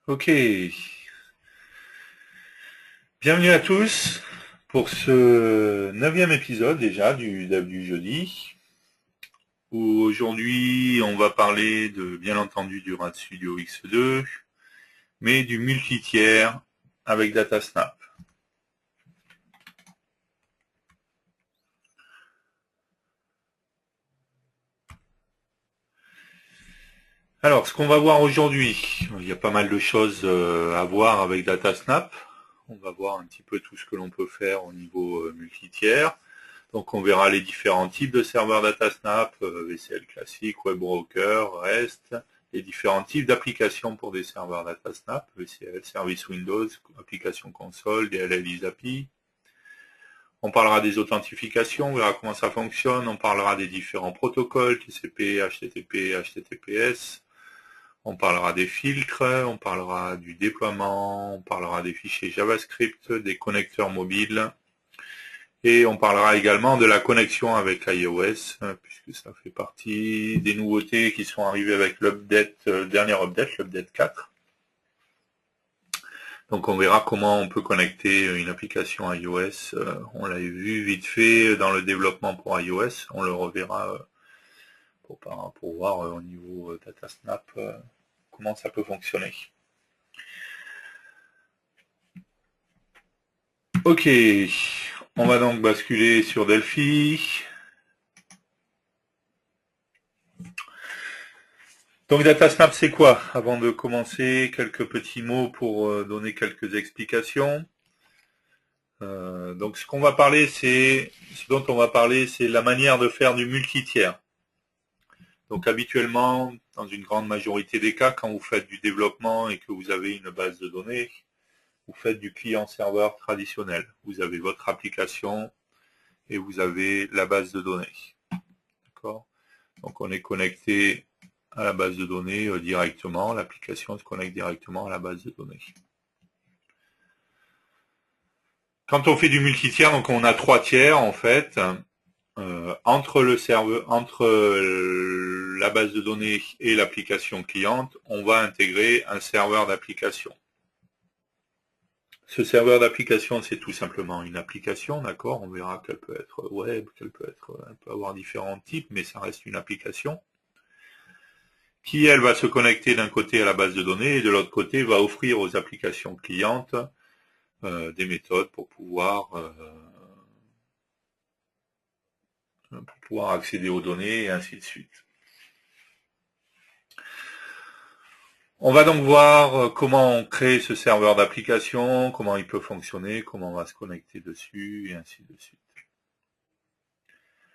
Ok, bienvenue à tous pour ce 9e épisode déjà du Dev du jeudi, où aujourd'hui on va parler de, bien entendu, du RAD Studio X2, mais du multi-tiers avec DataSnap. Alors, ce qu'on va voir aujourd'hui, il y a pas mal de choses à voir avec DataSnap. On va voir un petit peu tout ce que l'on peut faire au niveau multi-tiers. Donc on verra les différents types de serveurs DataSnap, VCL classique, Web Broker, REST, les différents types d'applications pour des serveurs DataSnap, VCL, Service Windows, application console, DLL API. On parlera des authentifications, on verra comment ça fonctionne, on parlera des différents protocoles, TCP, HTTP, HTTPS, on parlera des filtres, on parlera du déploiement, on parlera des fichiers JavaScript, des connecteurs mobiles, et on parlera également de la connexion avec iOS, puisque ça fait partie des nouveautés qui sont arrivées avec l'update, dernier update, l'update 4. Donc on verra comment on peut connecter une application iOS. On l'a vu vite fait dans le développement pour iOS. On le reverra pour voir au niveau DataSnap comment ça peut fonctionner. Ok, on va donc basculer sur Delphi. Donc DataSnap, c'est quoi? Avant de commencer, quelques petits mots pour donner quelques explications. Donc ce dont on va parler, c'est la manière de faire du multi-tiers. Donc habituellement, dans une grande majorité des cas, quand vous faites du développement et que vous avez une base de données, vous faites du client-serveur traditionnel. Vous avez votre application et vous avez la base de données. D'accord? Donc on est connecté à la base de données directement, l'application se connecte directement à la base de données. Quand on fait du multi-tiers, donc on a 3 tiers en fait, entre le serveur, entre la base de données et l'application cliente, on va intégrer un serveur d'application. Ce serveur d'application, c'est tout simplement une application, d'accord? On verra qu'elle peut être web, elle peut avoir différents types, mais ça reste une application qui, elle, va se connecter d'un côté à la base de données et de l'autre côté va offrir aux applications clientes des méthodes pour pouvoir accéder aux données et ainsi de suite. On va donc voir comment on crée ce serveur d'application, comment il peut fonctionner, comment on va se connecter dessus et ainsi de suite.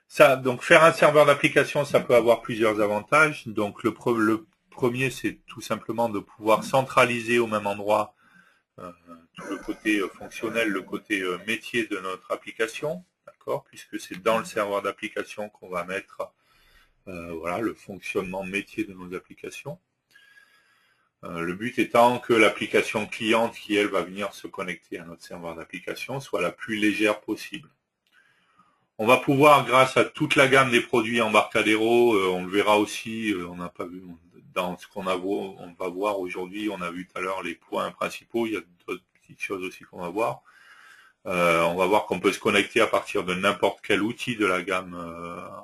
Ça, donc faire un serveur d'application, ça peut avoir plusieurs avantages. Donc le premier, c'est tout simplement de pouvoir centraliser au même endroit tout le côté fonctionnel, le côté métier de notre application, d'accord, puisque c'est dans le serveur d'application qu'on va mettre voilà, le fonctionnement métier de nos applications. Le but étant que l'application cliente qui, elle, va venir se connecter à notre serveur d'application soit la plus légère possible. On va pouvoir, grâce à toute la gamme des produits Embarcadero, on le verra aussi, on n'a pas vu dans ce on va voir aujourd'hui, on a vu tout à l'heure les points principaux, il y a d'autres petites choses aussi qu'on va voir. On va voir qu'on peut se connecter à partir de n'importe quel outil de la gamme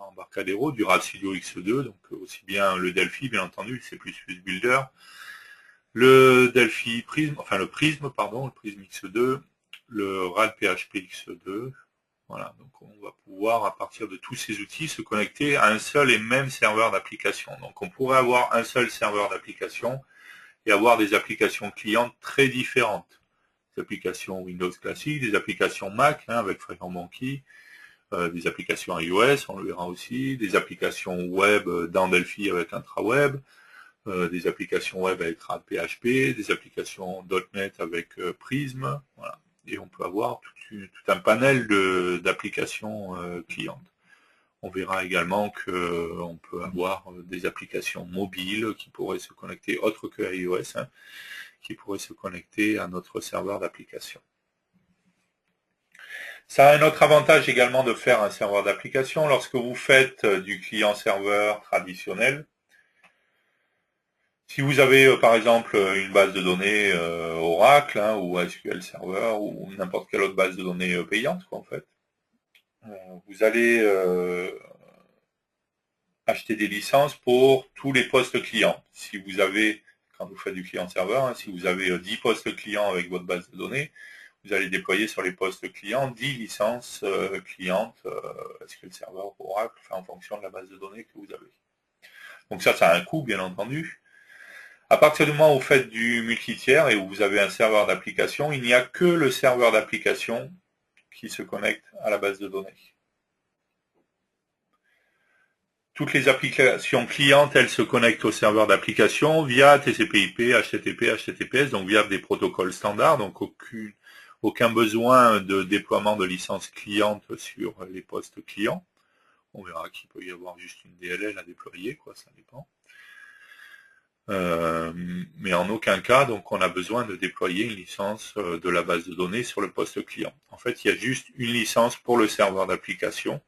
Embarcadero, du RAD Studio X2, donc aussi bien le Delphi, bien entendu, le C++ Builder, le Delphi Prism, enfin le Prism X2, le RAD PHP X2. Voilà, donc on va pouvoir, à partir de tous ces outils, se connecter à un seul et même serveur d'application. Donc on pourrait avoir un seul serveur d'application et avoir des applications clientes très différentes. Des applications Windows classiques, des applications Mac avec FireMonkey, des applications iOS, on le verra aussi, des applications web dans Delphi avec IntraWeb, des applications web avec RAD PHP, des applications .NET avec Prism, voilà. Et on peut avoir tout un panel d'applications clientes. On verra également qu'on peut avoir des applications mobiles qui pourraient se connecter, autres que iOS, qui pourraient se connecter à notre serveur d'application. Ça a un autre avantage également de faire un serveur d'application. Lorsque vous faites du client-serveur traditionnel, Si vous avez par exemple une base de données Oracle ou SQL Server ou n'importe quelle autre base de données payante, quoi, en fait, vous allez acheter des licences pour tous les postes clients. Si vous avez, quand vous faites du client-serveur, si vous avez 10 postes clients avec votre base de données, vous allez déployer sur les postes clients 10 licences clientes SQL Server, Oracle, en fonction de la base de données que vous avez. Donc ça a un coût, bien entendu. À partir du moment où vous faites du multi-tiers et où vous avez un serveur d'application, il n'y a que le serveur d'application qui se connecte à la base de données. Toutes les applications clientes, elles se connectent au serveur d'application via TCP/IP, HTTP, HTTPS, donc via des protocoles standards, donc aucun besoin de déploiement de licences clientes sur les postes clients. On verra qu'il peut y avoir juste une DLL à déployer, quoi, ça dépend. Mais en aucun cas, donc, on a besoin de déployer une licence de la base de données sur le poste client. En fait, il y a juste une licence pour le serveur d'application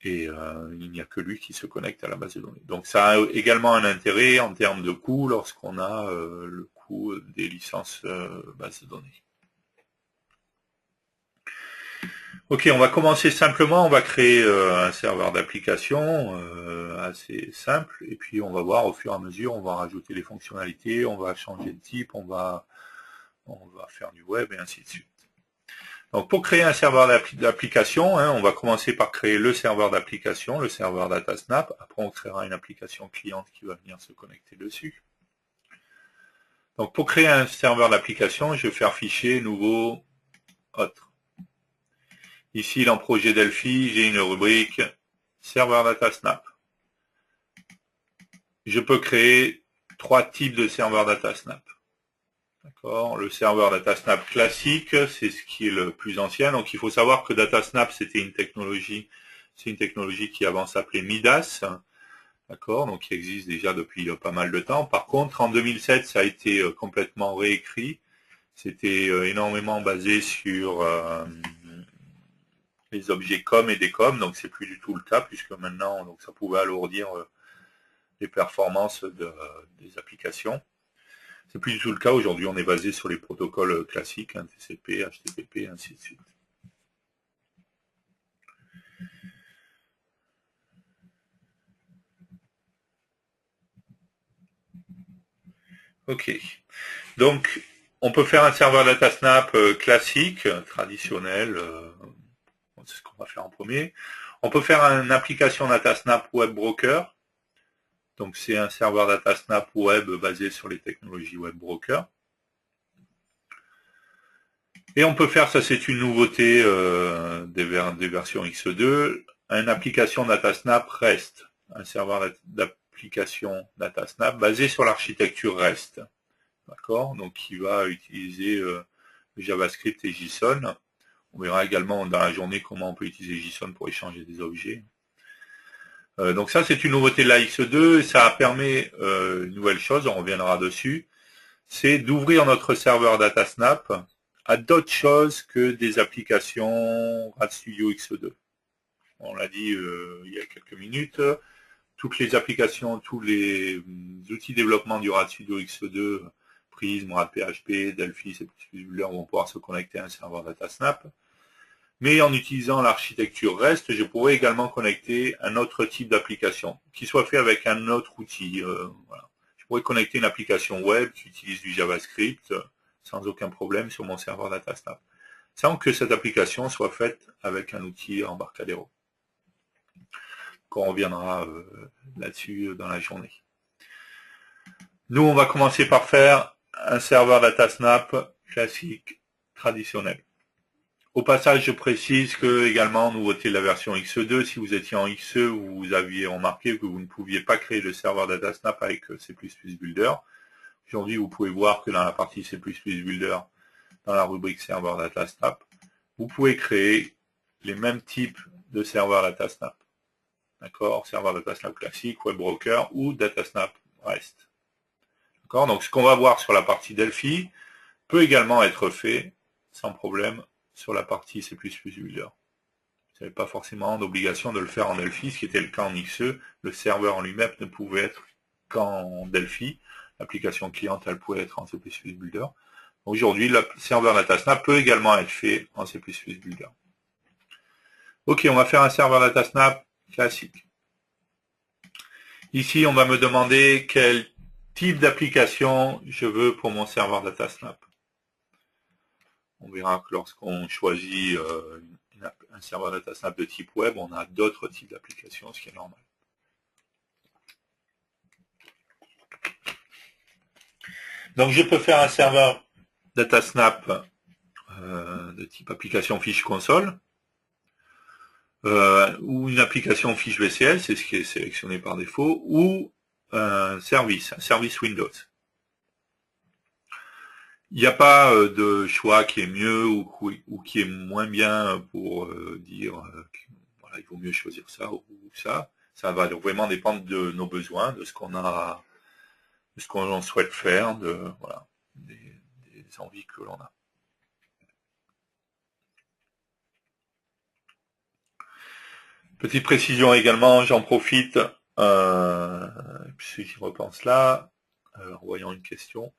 et il n'y a que lui qui se connecte à la base de données. Donc, ça a également un intérêt en termes de coût lorsqu'on a le coût des licences base de données. Ok, on va commencer simplement, on va créer un serveur d'application assez simple, et puis on va voir au fur et à mesure, on va rajouter des fonctionnalités, on va changer de type, on va faire du web et ainsi de suite. Donc pour créer un serveur d'application, on va commencer par créer le serveur d'application, le serveur DataSnap, après on créera une application cliente qui va venir se connecter dessus. Donc pour créer un serveur d'application, je vais faire fichier, nouveau, autre. Ici, dans projet Delphi, j'ai une rubrique serveur DataSnap. Je peux créer 3 types de serveurs DataSnap. D'accord. Le serveur DataSnap classique, c'est ce qui est le plus ancien. Donc, il faut savoir que DataSnap, c'était une technologie, c'est une technologie qui avant s'appelait Midas. D'accord. Donc, qui existe déjà depuis pas mal de temps. Par contre, en 2007, ça a été complètement réécrit. C'était énormément basé sur les objets COM et DECOM, donc c'est plus du tout le cas, puisque maintenant, donc ça pouvait alourdir les performances des applications. C'est plus du tout le cas. Aujourd'hui, on est basé sur les protocoles classiques, TCP, HTTP, ainsi de suite. Ok. Donc, on peut faire un serveur DataSnap classique, traditionnel. C'est ce qu'on va faire en premier. On peut faire une application DataSnap Web Broker. Donc, c'est un serveur DataSnap Web basé sur les technologies Web Broker. Et on peut faire, ça c'est une nouveauté des versions X2, une application DataSnap REST, un serveur d'application DataSnap basé sur l'architecture REST. D'accord. Donc qui va utiliser JavaScript et JSON. On verra également dans la journée comment on peut utiliser JSON pour échanger des objets. Donc ça c'est une nouveauté de la X2, et ça permet une nouvelle chose, on reviendra dessus, c'est d'ouvrir notre serveur DataSnap à d'autres choses que des applications RadStudio X2. On l'a dit il y a quelques minutes, toutes les applications, tous les outils de développement du RadStudio X2, Prism, RadPHP, Delphi, C++ Builder vont pouvoir se connecter à un serveur DataSnap. Mais en utilisant l'architecture REST, je pourrais également connecter un autre type d'application, qui soit fait avec un autre outil. Voilà. Je pourrais connecter une application web qui utilise du JavaScript sans aucun problème sur mon serveur DataSnap, sans que cette application soit faite avec un outil Embarcadero. On reviendra là-dessus dans la journée. Nous, on va commencer par faire un serveur DataSnap classique, traditionnel. Au passage, je précise que, également, nouveauté de la version X2, si vous étiez en XE, vous aviez remarqué que vous ne pouviez pas créer le serveur DataSnap avec C++ Builder. Aujourd'hui, vous pouvez voir que dans la partie C++ Builder, dans la rubrique serveur DataSnap, vous pouvez créer les mêmes types de serveurs DataSnap. D'accord? Serveur DataSnap classique, Web Broker ou DataSnap REST. D'accord? Donc, ce qu'on va voir sur la partie Delphi peut également être fait sans problème sur la partie C++ Builder. Vous n'avez pas forcément d'obligation de le faire en Delphi, ce qui était le cas en XE. Le serveur en lui-même ne pouvait être qu'en Delphi. L'application cliente, elle pouvait être en C++ Builder. Aujourd'hui, le serveur DataSnap peut également être fait en C++ Builder. Ok, on va faire un serveur DataSnap classique. Ici, on va me demander quel type d'application je veux pour mon serveur DataSnap. On verra que lorsqu'on choisit un serveur DataSnap de type web, on a d'autres types d'applications, ce qui est normal. Donc, je peux faire un serveur DataSnap de type application fiche console ou une application fiche VCL, c'est ce qui est sélectionné par défaut, ou un service Windows. Il n'y a pas de choix qui est mieux ou qui est moins bien pour dire voilà, il vaut mieux choisir ça ou ça. Ça va vraiment dépendre de nos besoins, de ce qu'on a, de ce qu'on souhaite faire, voilà, des envies que l'on a. Petite précision également, j'en profite, si je repense là, voyons une question.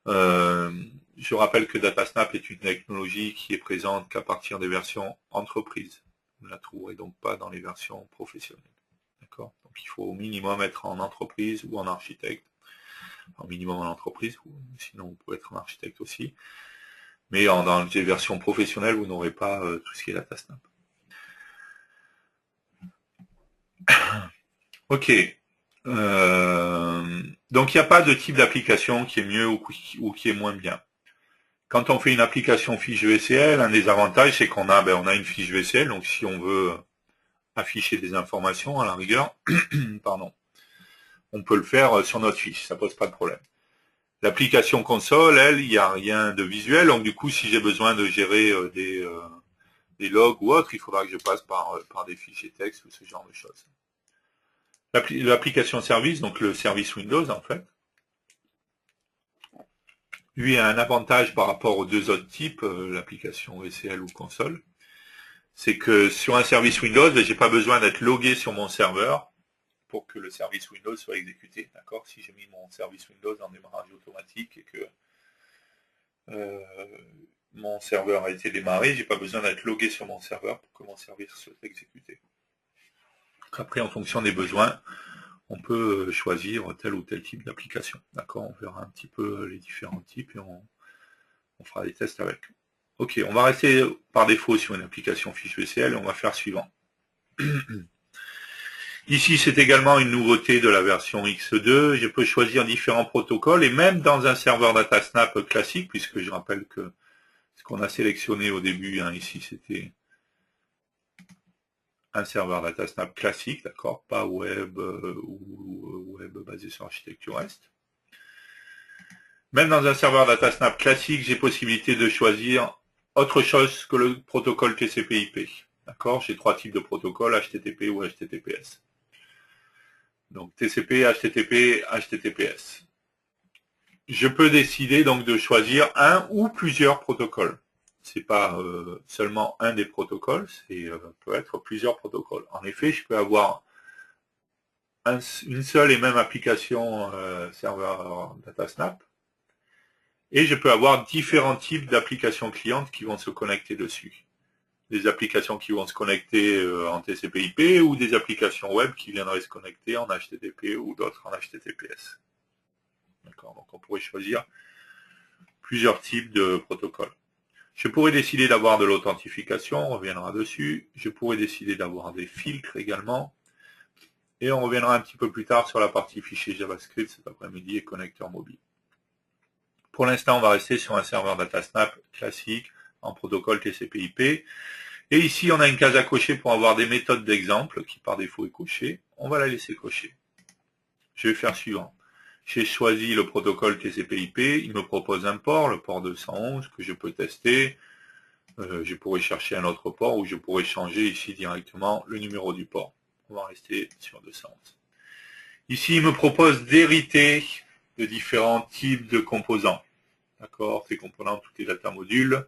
Je rappelle que DataSnap est une technologie qui est présente qu'à partir des versions entreprises. Vous ne la trouverez donc pas dans les versions professionnelles. D'accord ? Donc il faut au minimum être en entreprise ou en architecte. Au minimum en entreprise, sinon vous pouvez être en architecte aussi. Mais dans les versions professionnelles, vous n'aurez pas tout ce qui est DataSnap. Ok. Donc il n'y a pas de type d'application qui est mieux ou qui est moins bien. Quand on fait une application fiche VCL, un des avantages, c'est qu'on a, on a une fiche VCL, donc si on veut afficher des informations, à la rigueur, pardon, on peut le faire sur notre fiche, ça pose pas de problème. L'application console, elle, il n'y a rien de visuel, donc du coup, si j'ai besoin de gérer des logs ou autres, il faudra que je passe par des fichiers texte ou ce genre de choses. L'application service, donc le service Windows, en fait, lui a un avantage par rapport aux deux autres types, l'application VCL ou console, c'est que sur un service Windows, j'ai pas besoin d'être logué sur mon serveur pour que le service Windows soit exécuté. D'accord ? Si j'ai mis mon service Windows en démarrage automatique et que mon serveur a été démarré, j'ai pas besoin d'être logué sur mon serveur pour que mon service soit exécuté. Après, en fonction des besoins, on peut choisir tel ou tel type d'application. D'accord ? On verra un petit peu les différents types et on fera des tests avec. Ok, on va rester par défaut sur une application fiche VCL et on va faire suivant. Ici, c'est également une nouveauté de la version X2. Je peux choisir différents protocoles et même dans un serveur DataSnap classique, puisque je rappelle que ce qu'on a sélectionné au début, ici, c'était un serveur DataSnap classique, d'accord, pas web ou web basé sur architecture REST. Même dans un serveur DataSnap classique, j'ai possibilité de choisir autre chose que le protocole TCP/IP. D'accord ? J'ai trois types de protocoles, HTTP ou HTTPS. Donc TCP, HTTP, HTTPS. Je peux décider donc de choisir un ou plusieurs protocoles. C'est pas seulement un des protocoles, c'est peut être plusieurs protocoles. En effet, je peux avoir une seule et même application serveur DataSnap et je peux avoir différents types d'applications clientes qui vont se connecter dessus. Des applications qui vont se connecter en TCP/IP ou des applications web qui viendraient se connecter en HTTP ou d'autres en HTTPS. D'accord, donc on pourrait choisir plusieurs types de protocoles. Je pourrais décider d'avoir de l'authentification, on reviendra dessus. Je pourrais décider d'avoir des filtres également. Et on reviendra un petit peu plus tard sur la partie fichier JavaScript cet après-midi et connecteur mobile. Pour l'instant, on va rester sur un serveur DataSnap classique en protocole TCP/IP. Et ici, on a une case à cocher pour avoir des méthodes d'exemple qui par défaut est cochée. On va la laisser cocher. Je vais faire suivant. J'ai choisi le protocole TCP/IP. Il me propose un port, le port 211, que je peux tester. Je pourrais chercher un autre port ou je pourrais changer ici directement le numéro du port. On va rester sur 211. Ici, il me propose d'hériter de différents types de composants. D'accord, ces composants, tous les data modules.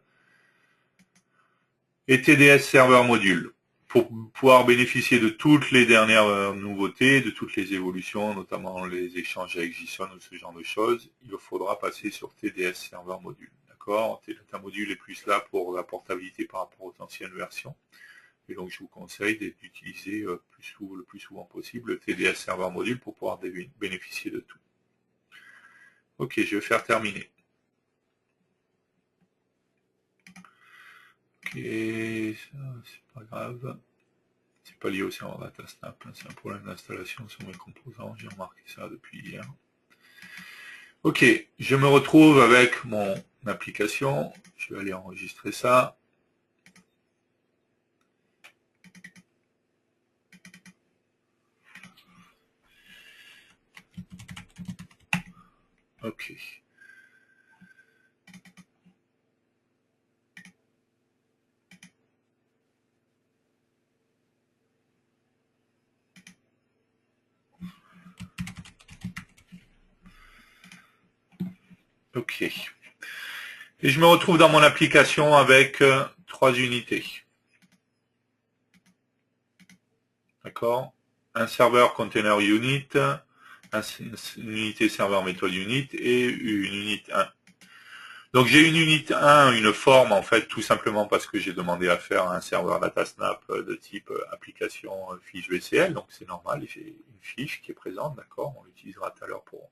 Et TDS serveur module. pour pouvoir bénéficier de toutes les dernières nouveautés, de toutes les évolutions, notamment les échanges avec JSON ou ce genre de choses, il faudra passer sur TDS Server Module. D'accord? Data Module est plus là pour la portabilité par rapport aux anciennes versions. Et donc je vous conseille d'utiliser le plus souvent possible le TDS Server Module pour pouvoir bénéficier de tout. Ok, je vais faire terminer. Ok, ça c'est pas grave. C'est pas lié au serveur DataSnap, hein, c'est un problème d'installation sur mes composants, j'ai remarqué ça depuis hier. Ok, je me retrouve avec mon application, je vais aller enregistrer ça. Ok. Ok. Et je me retrouve dans mon application avec 3 unités. D'accord? Un serveur container unit, une unité serveur méthode unit et une unit 1. Donc j'ai une unit 1, une forme en fait, tout simplement parce que j'ai demandé à faire un serveur DataSnap de type application fiche VCL, donc c'est normal, j'ai une fiche qui est présente, d'accord? On l'utilisera tout à l'heure pour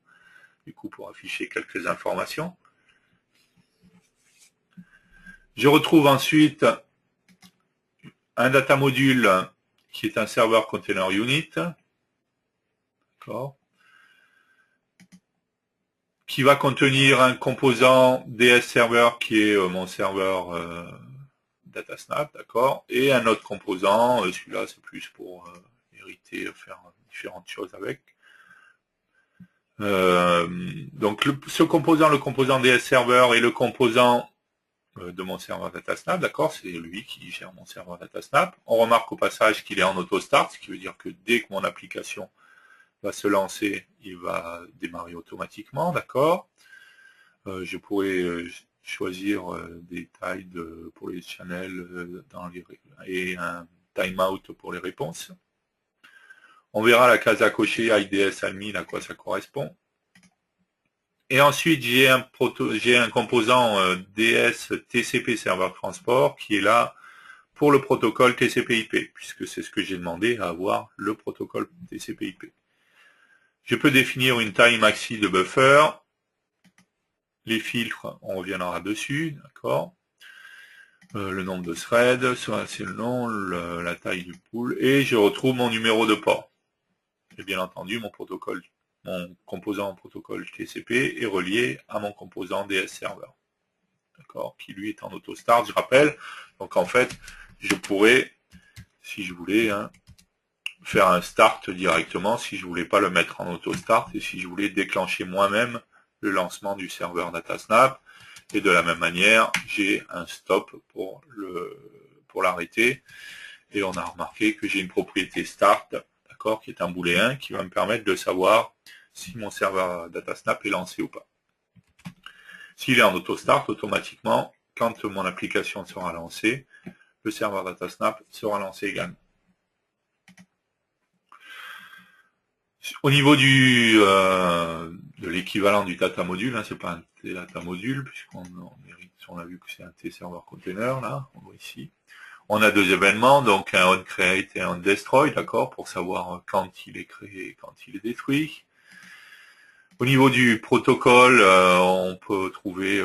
afficher quelques informations. Je retrouve ensuite un data module qui est un serveur container unit, d'accord, qui va contenir un composant DS server qui est mon serveur DataSnap, d'accord, et un autre composant, celui-là c'est plus pour hériter, faire différentes choses avec. Donc ce composant, le composant DS server et le composant de mon serveur DataSnap, d'accord, c'est lui qui gère mon serveur DataSnap. On remarque au passage qu'il est en auto-start, ce qui veut dire que dès que mon application va se lancer, il va démarrer automatiquement, d'accord. Je pourrais choisir des tailles pour les channels et un timeout pour les réponses. On verra la case à cocher IDS admin à quoi ça correspond. Et ensuite, j'ai un composant DS TCP serveur transport qui est là pour le protocole TCP/IP, puisque c'est ce que j'ai demandé à avoir, le protocole TCP/IP. Je peux définir une taille maxi de buffer. Les filtres, on reviendra dessus, d'accord. Le nombre de threads, c'est le nom, la taille du pool, et je retrouve mon numéro de port. Et bien entendu, mon composant protocole TCP est relié à mon composant DS server, d'accord, qui lui est en auto-start, je rappelle. Donc en fait, je pourrais, si je voulais, faire un start directement, si je voulais pas le mettre en auto-start, et si je voulais déclencher moi-même le lancement du serveur DataSnap. Et de la même manière, j'ai un stop pour l'arrêter. Et on a remarqué que j'ai une propriété start, d'accord, qui est un booléen, qui va me permettre de savoir si mon serveur DataSnap est lancé ou pas. S'il est en auto-start, automatiquement, quand mon application sera lancée, le serveur DataSnap sera lancé également. Au niveau de l'équivalent du data module, c'est pas un data module, puisqu'on a vu que c'est un T-server container, là, on voit ici. On a deux événements, donc un onCreate et un onDestroy, d'accord, pour savoir quand il est créé et quand il est détruit. Au niveau du protocole, on peut trouver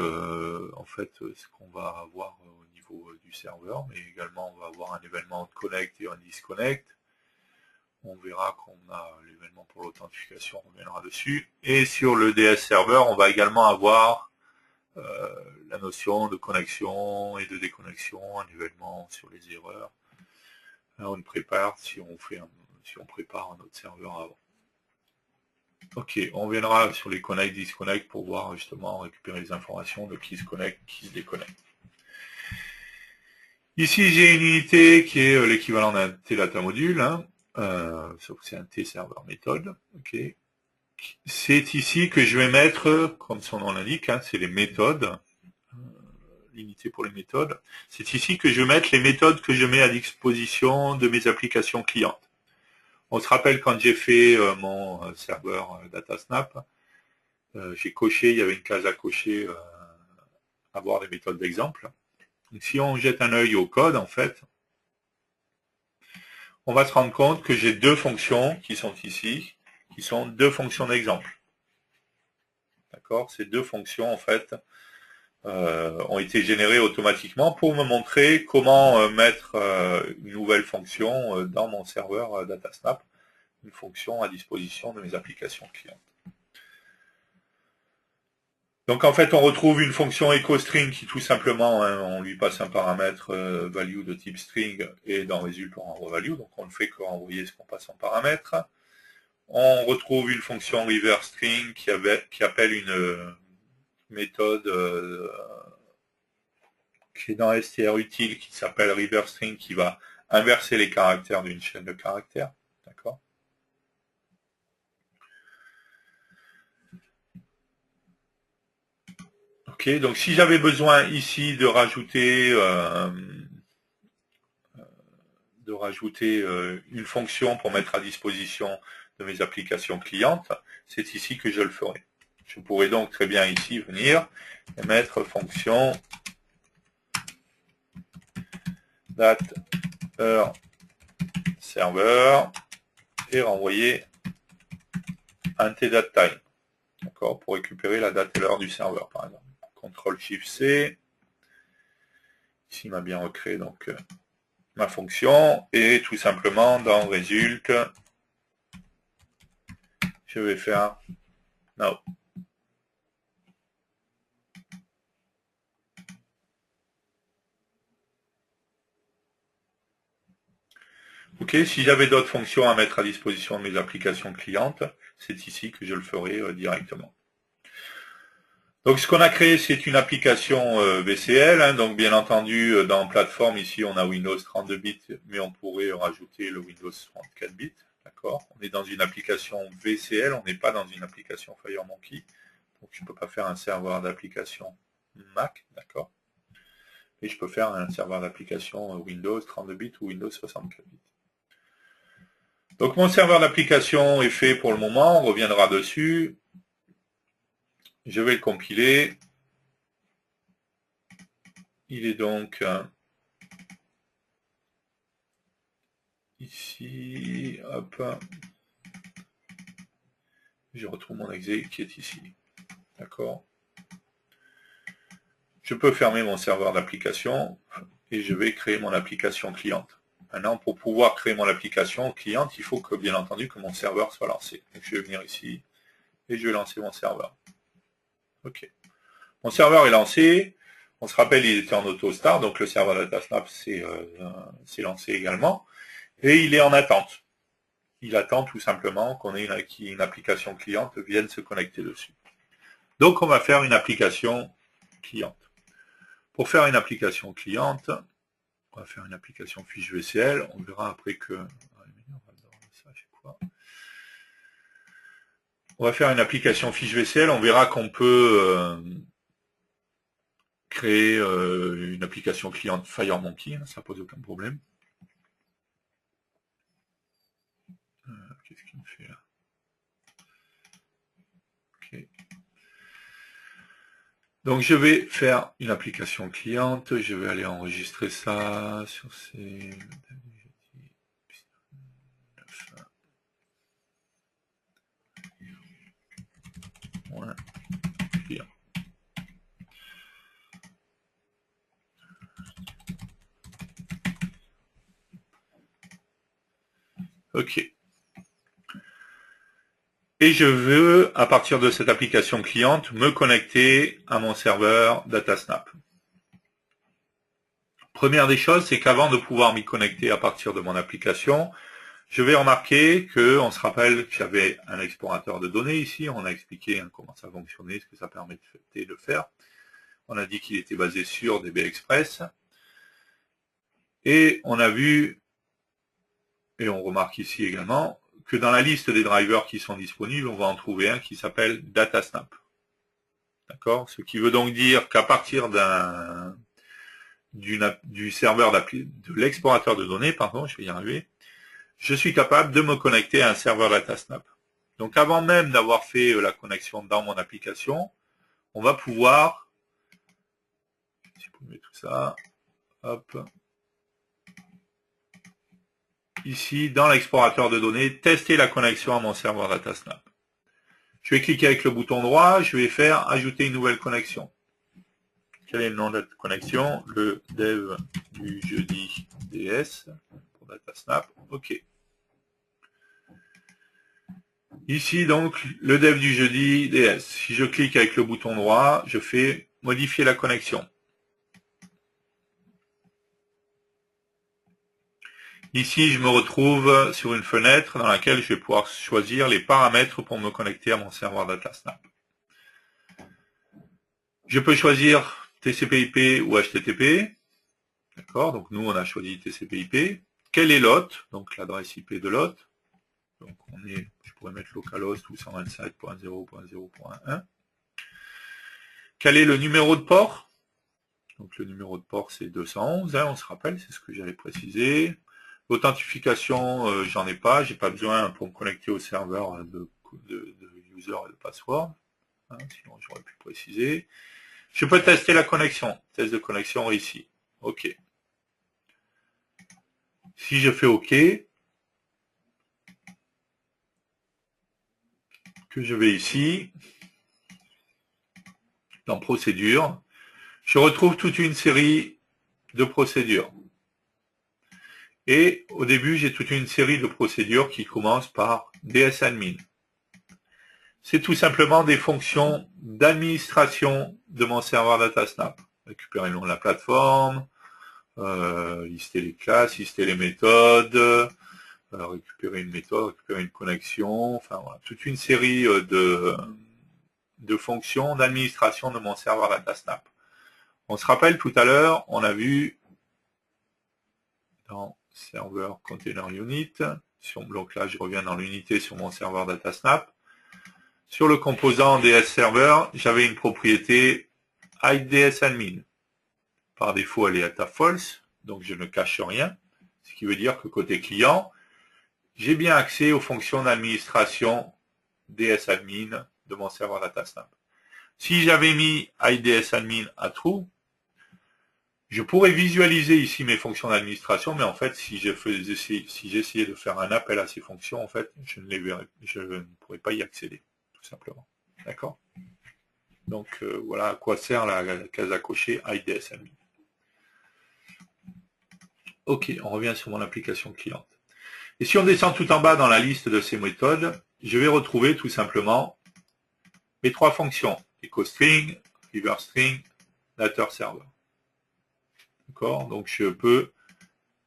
en fait ce qu'on va avoir au niveau du serveur, mais également on va avoir un événement onConnect et onDisconnect. On verra qu'on a l'événement pour l'authentification, on reviendra dessus. Et sur le DS server, on va également avoir la notion de connexion et de déconnexion, un événement sur les erreurs. Là, on prépare si on prépare un autre serveur avant. Ok, on viendra sur les connect, disconnect pour voir justement récupérer les informations de qui se connecte, qui se déconnecte. Ici, j'ai une unité qui est l'équivalent d'un T-data module, sauf que c'est un T-server méthode. Ok. C'est ici que je vais mettre, comme son nom l'indique, c'est les méthodes. limité pour les méthodes. C'est ici que je vais mettre les méthodes que je mets à disposition de mes applications clientes. On se rappelle quand j'ai fait mon serveur DataSnap, j'ai coché, il y avait une case à cocher, avoir des méthodes d'exemple. Si on jette un œil au code, en fait, on va se rendre compte que j'ai deux fonctions qui sont ici, qui sont deux fonctions d'exemple. D'accord? Ces deux fonctions, en fait, ont été générées automatiquement pour me montrer comment mettre une nouvelle fonction dans mon serveur DataSnap, une fonction à disposition de mes applications clientes. Donc en fait, on retrouve une fonction EchoString qui tout simplement, on lui passe un paramètre value de type string et dans result on renvoie value, donc on ne fait que renvoyer ce qu'on passe en paramètre. On retrouve une fonction reverseString qui appelle une méthode qui est dans str-util qui s'appelle reverseString qui va inverser les caractères d'une chaîne de caractères. D'accord ? Ok, donc si j'avais besoin ici de rajouter une fonction pour mettre à disposition de mes applications clientes, c'est ici que je le ferai. Je pourrais donc très bien ici venir et mettre fonction server et renvoyer un tDateTime, d'accord, pour récupérer la date et l'heure du serveur, par exemple. CTRL-SHIFT-C, ici il m'a bien recréé donc ma fonction, et tout simplement dans result, je vais faire now. Ok, si j'avais d'autres fonctions à mettre à disposition de mes applications clientes, c'est ici que je le ferai directement. Donc ce qu'on a créé, c'est une application VCL, hein, donc bien entendu dans plateforme ici on a Windows 32 bits, mais on pourrait rajouter le Windows 34 bits, d'accord. On est dans une application VCL, on n'est pas dans une application FireMonkey, donc je ne peux pas faire un serveur d'application Mac, d'accord. Et je peux faire un serveur d'application Windows 32 bits ou Windows 64 bits. Donc mon serveur d'application est fait pour le moment, on reviendra dessus. Je vais le compiler. Il est donc ici, hop. Je retrouve mon exe qui est ici. D'accord. Je peux fermer mon serveur d'application et je vais créer mon application cliente. Maintenant, pour pouvoir créer mon application cliente, il faut que, bien entendu, que mon serveur soit lancé. Donc, je vais venir ici et je vais lancer mon serveur. Ok. Mon serveur est lancé. On se rappelle, il était en auto-start, donc le serveur DataSnap s'est lancé également. Et il est en attente. Il attend tout simplement qu'on ait une application cliente vienne se connecter dessus. Donc, on va faire une application cliente. Pour faire une application cliente, on va faire une application fiche VCL. On verra après que... On va faire une application fiche VCL. On verra qu'on peut créer une application cliente FireMonkey. Ça pose aucun problème. Qu'est-ce qu'il me fait là? Ok. Donc je vais faire une application cliente. Je vais aller enregistrer ça sur ces... Voilà. Ok. Et je veux, à partir de cette application cliente, me connecter à mon serveur DataSnap. Première des choses, c'est qu'avant de pouvoir m'y connecter à partir de mon application, je vais remarquer qu'on se rappelle que j'avais un explorateur de données ici. On a expliqué comment ça fonctionnait, ce que ça permettait de faire. On a dit qu'il était basé sur DB Express. Et on a vu, et on remarque ici également, que dans la liste des drivers qui sont disponibles, on va en trouver un qui s'appelle DataSnap. D'accord? Ce qui veut donc dire qu'à partir d'un du serveur de l'explorateur de données, pardon, je vais y arriver, je suis capable de me connecter à un serveur DataSnap. Donc avant même d'avoir fait la connexion dans mon application, on va pouvoir, supprimer tout ça, hop, ici dans l'explorateur de données, tester la connexion à mon serveur DataSnap. Je vais cliquer avec le bouton droit, je vais faire ajouter une nouvelle connexion. Quel est le nom de la connexion? Le dev du jeudi DS pour DataSnap. OK. Ici, donc, le dev du jeudi DS. Si je clique avec le bouton droit, je fais modifier la connexion. Ici, je me retrouve sur une fenêtre dans laquelle je vais pouvoir choisir les paramètres pour me connecter à mon serveur DataSnap. Je peux choisir TCP/IP ou HTTP. D'accord, donc nous, on a choisi TCP/IP. Quel est l'hôte? Donc l'adresse IP de l'hôte. Donc je pourrais mettre localhost ou 127.0.0.1. Quel est le numéro de port? Donc le numéro de port, c'est 211, on se rappelle, c'est ce que j'avais précisé. L'authentification, j'en ai pas, j'ai pas besoin pour me connecter au serveur de user et de password. Sinon, j'aurais pu préciser. Je peux tester la connexion. Test de connexion réussi. OK. Si je fais OK, que je vais ici, dans procédures, je retrouve toute une série de procédures. Et au début, j'ai toute une série de procédures qui commencent par DSAdmin. C'est tout simplement des fonctions d'administration de mon serveur DataSnap. Récupérer le nom de la plateforme, lister les classes, lister les méthodes, récupérer une méthode, récupérer une connexion, enfin voilà, toute une série de fonctions d'administration de mon serveur DataSnap. On se rappelle tout à l'heure, on a vu dans Server Container Unit, donc là je reviens dans l'unité sur mon serveur DataSnap. Sur le composant DS Server, j'avais une propriété IDSAdmin. Par défaut, elle est à false, donc je ne cache rien, ce qui veut dire que côté client, j'ai bien accès aux fonctions d'administration DSAdmin de mon serveur DataSnap. Si j'avais mis IDSAdmin à true, je pourrais visualiser ici mes fonctions d'administration, mais en fait, si j'essayais de faire un appel à ces fonctions, en fait, je ne pourrais pas y accéder, tout simplement. D'accord? Donc, voilà à quoi sert la case à cocher IDSAdmin. OK, on revient sur mon application cliente. Et si on descend tout en bas dans la liste de ces méthodes, je vais retrouver tout simplement mes trois fonctions, EchoString, ReverseString, DataServer. D'accord? Donc je peux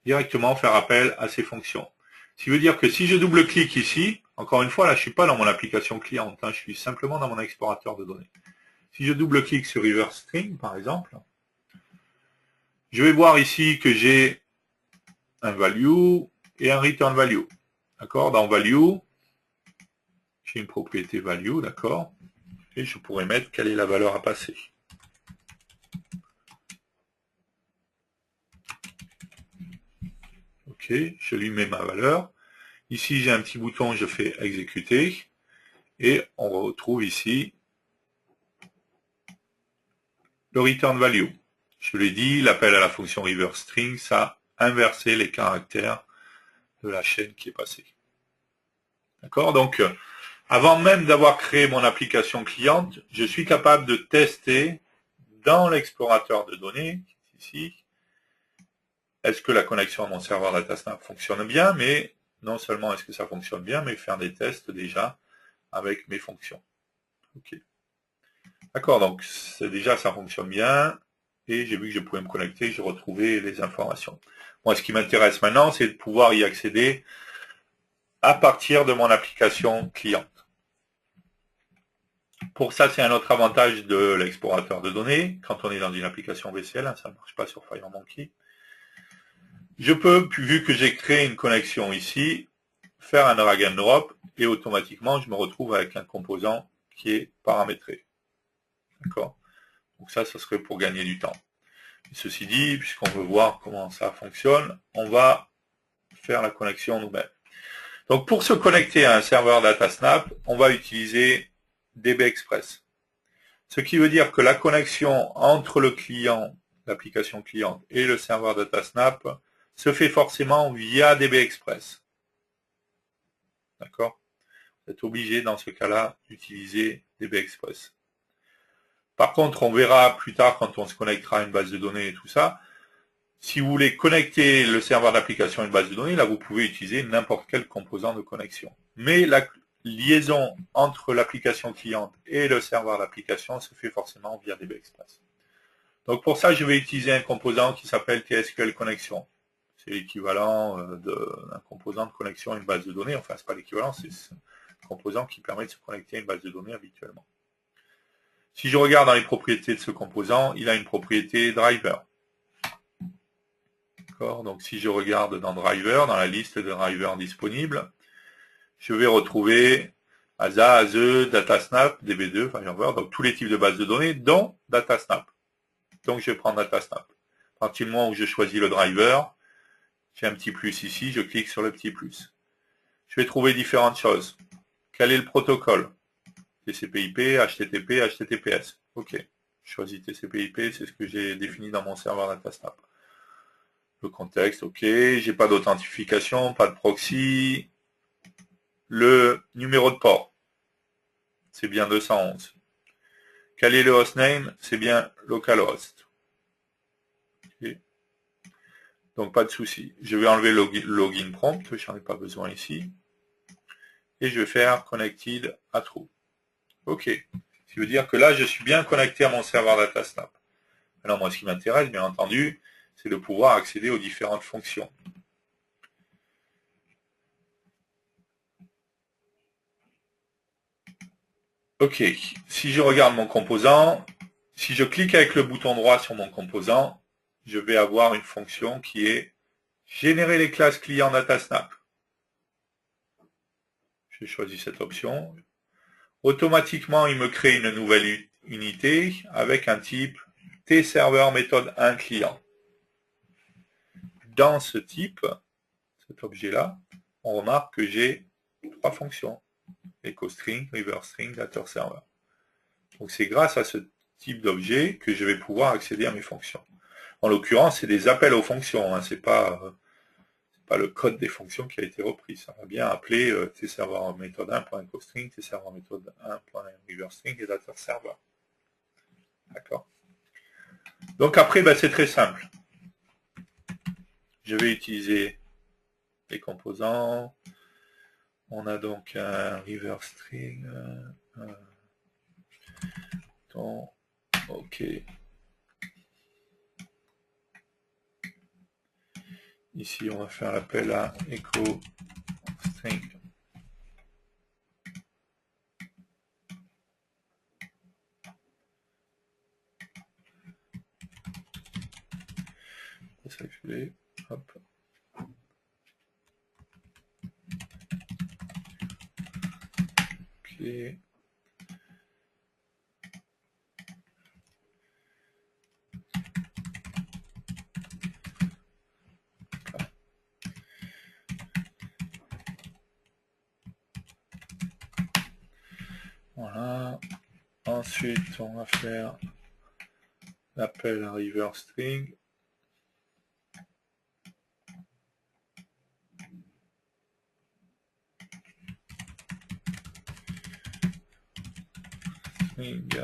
directement faire appel à ces fonctions. Ce qui veut dire que si je double-clique ici, encore une fois, là je ne suis pas dans mon application cliente, je suis simplement dans mon explorateur de données. Si je double-clique sur ReverseString, par exemple, je vais voir ici que j'ai un value et un return value. D'accord? Dans value, j'ai une propriété value, d'accord? Et je pourrais mettre quelle est la valeur à passer. OK, je lui mets ma valeur. Ici, j'ai un petit bouton, je fais exécuter. Et on retrouve ici le return value. Je l'ai dit, l'appel à la fonction ReverseString, ça a inversé les caractères de la chaîne qui est passée. D'accord? Donc, avant même d'avoir créé mon application cliente, je suis capable de tester dans l'explorateur de données, ici, est-ce que la connexion à mon serveur DataSnap fonctionne bien, mais non seulement est-ce que ça fonctionne bien, mais faire des tests déjà avec mes fonctions. OK. D'accord, donc déjà ça fonctionne bien, et j'ai vu que je pouvais me connecter, j'ai retrouvé les informations. Moi, ce qui m'intéresse maintenant, c'est de pouvoir y accéder à partir de mon application cliente. Pour ça, c'est un autre avantage de l'explorateur de données. Quand on est dans une application VCL, ça ne marche pas sur FireMonkey. Je peux, vu que j'ai créé une connexion ici, faire un drag and drop et automatiquement, je me retrouve avec un composant qui est paramétré. D'accord? Donc ça serait pour gagner du temps. Ceci dit, puisqu'on veut voir comment ça fonctionne, on va faire la connexion nous-mêmes. Donc pour se connecter à un serveur DataSnap, on va utiliser DBExpress. Ce qui veut dire que la connexion entre le client, l'application cliente, et le serveur DataSnap se fait forcément via DBExpress. D'accord? Vous êtes obligé dans ce cas-là d'utiliser DBExpress. Par contre, on verra plus tard quand on se connectera à une base de données et tout ça. Si vous voulez connecter le serveur d'application à une base de données, là vous pouvez utiliser n'importe quel composant de connexion. Mais la liaison entre l'application cliente et le serveur d'application se fait forcément via DBExpress. Donc pour ça, je vais utiliser un composant qui s'appelle TSQL Connection. C'est l'équivalent d'un composant de connexion à une base de données. Enfin, c'est pas l'équivalent, c'est un composant qui permet de se connecter à une base de données habituellement. Si je regarde dans les propriétés de ce composant, il a une propriété driver. D'accord. Donc si je regarde dans driver, dans la liste de drivers disponibles, je vais retrouver ASA, ASE, DataSnap, DB2, Firework, donc tous les types de bases de données, dont DataSnap. Donc je vais prendre DataSnap. À partir du moment où je choisis le driver, j'ai un petit plus ici, je clique sur le petit plus. Je vais trouver différentes choses. Quel est le protocole? TCP/IP, HTTP, HTTPS. Ok, je choisis TCP/IP, c'est ce que j'ai défini dans mon serveur DataSnap. Le contexte, ok, j'ai pas d'authentification, pas de proxy. Le numéro de port, c'est bien 211. Quel est le hostname? C'est bien localhost. Okay. Donc pas de souci. Je vais enlever le login prompt, j'en ai pas besoin ici. Et je vais faire connected à true. Ok. Ce qui veut dire que là, je suis bien connecté à mon serveur DataSnap. Alors moi, ce qui m'intéresse, bien entendu, c'est de pouvoir accéder aux différentes fonctions. Ok. Si je regarde mon composant, si je clique avec le bouton droit sur mon composant, je vais avoir une fonction qui est générer les classes clients DataSnap. Je choisis cette option. Automatiquement, il me crée une nouvelle unité avec un type tserver méthode 1 client. Dans ce type, cet objet-là, on remarque que j'ai trois fonctions. EchoString, ReverseString, DataServer. Donc c'est grâce à ce type d'objet que je vais pouvoir accéder à mes fonctions. En l'occurrence, c'est des appels aux fonctions, hein, c'est pas le code des fonctions qui a été repris. Ça va bien appeler tserver méthode 1.EchoString, tserver méthode 1.ReverseString et DataServer. D'accord. Donc après, c'est très simple. Je vais utiliser les composants. On a donc un ReverseString. Ok. Ici, on va faire l'appel à EchoString. Sélectionner. Hop. Ok. Voilà. Ensuite, on va faire l'appel à ReverseString. String.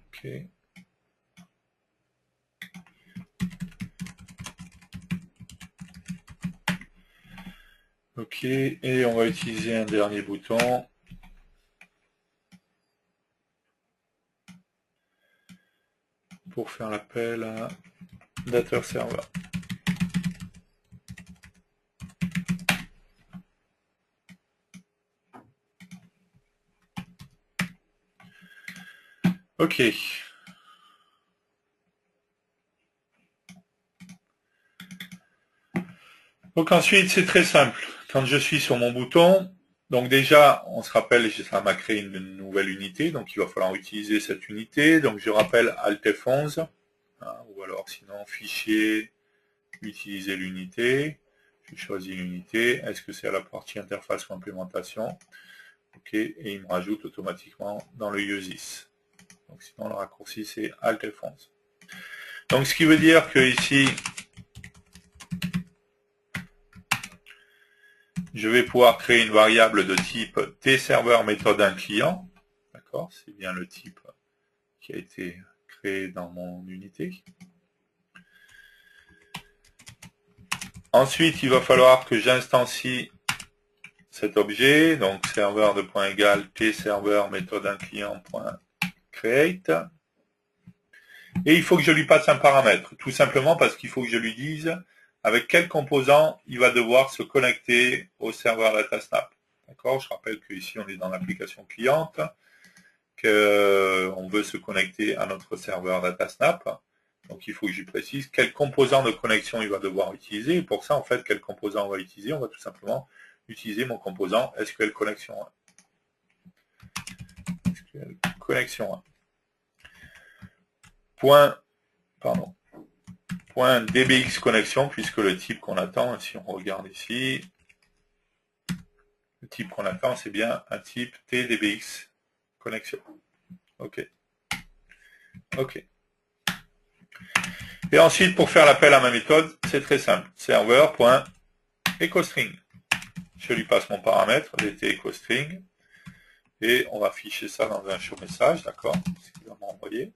Ok. Ok, et on va utiliser un dernier bouton. Pour faire l'appel à DataServer. Ok. Donc ensuite, c'est très simple. Quand je suis sur mon bouton, donc déjà, on se rappelle, ça m'a créé une nouvelle unité, donc il va falloir utiliser cette unité. Donc je rappelle Alt F11, hein, ou alors sinon fichier, utiliser l'unité. Je choisis l'unité. Est-ce que c'est à la partie interface ou implémentation? Ok, et il me rajoute automatiquement dans le USIS. Donc sinon le raccourci c'est Alt F11. Donc ce qui veut dire que ici, je vais pouvoir créer une variable de type tserver méthode d'un client. D'accord, c'est bien le type qui a été créé dans mon unité. Ensuite, il va falloir que j'instancie cet objet, donc serveur de point égal tserver méthode d'un client.create. Et il faut que je lui passe un paramètre, tout simplement parce qu'il faut que je lui dise avec quel composant il va devoir se connecter au serveur DataSnap. D'accord, je rappelle qu'ici on est dans l'application cliente, qu'on veut se connecter à notre serveur DataSnap. Donc il faut que je lui précise quel composant de connexion il va devoir utiliser. Et pour ça, en fait, quel composant on va utiliser? On va tout simplement utiliser mon composant SQL Connection 1. SQL Connection 1. Point DBX connexion, puisque le type qu'on attend, si on regarde ici, le type qu'on attend, c'est bien un type TDBX connexion. Ok. Ok. Et ensuite, pour faire l'appel à ma méthode, c'est très simple. Serveur.EchoString. Je lui passe mon paramètre, DT_EchoString, et on va afficher ça dans un show message, d'accord? Ce qu'il va m'envoyer.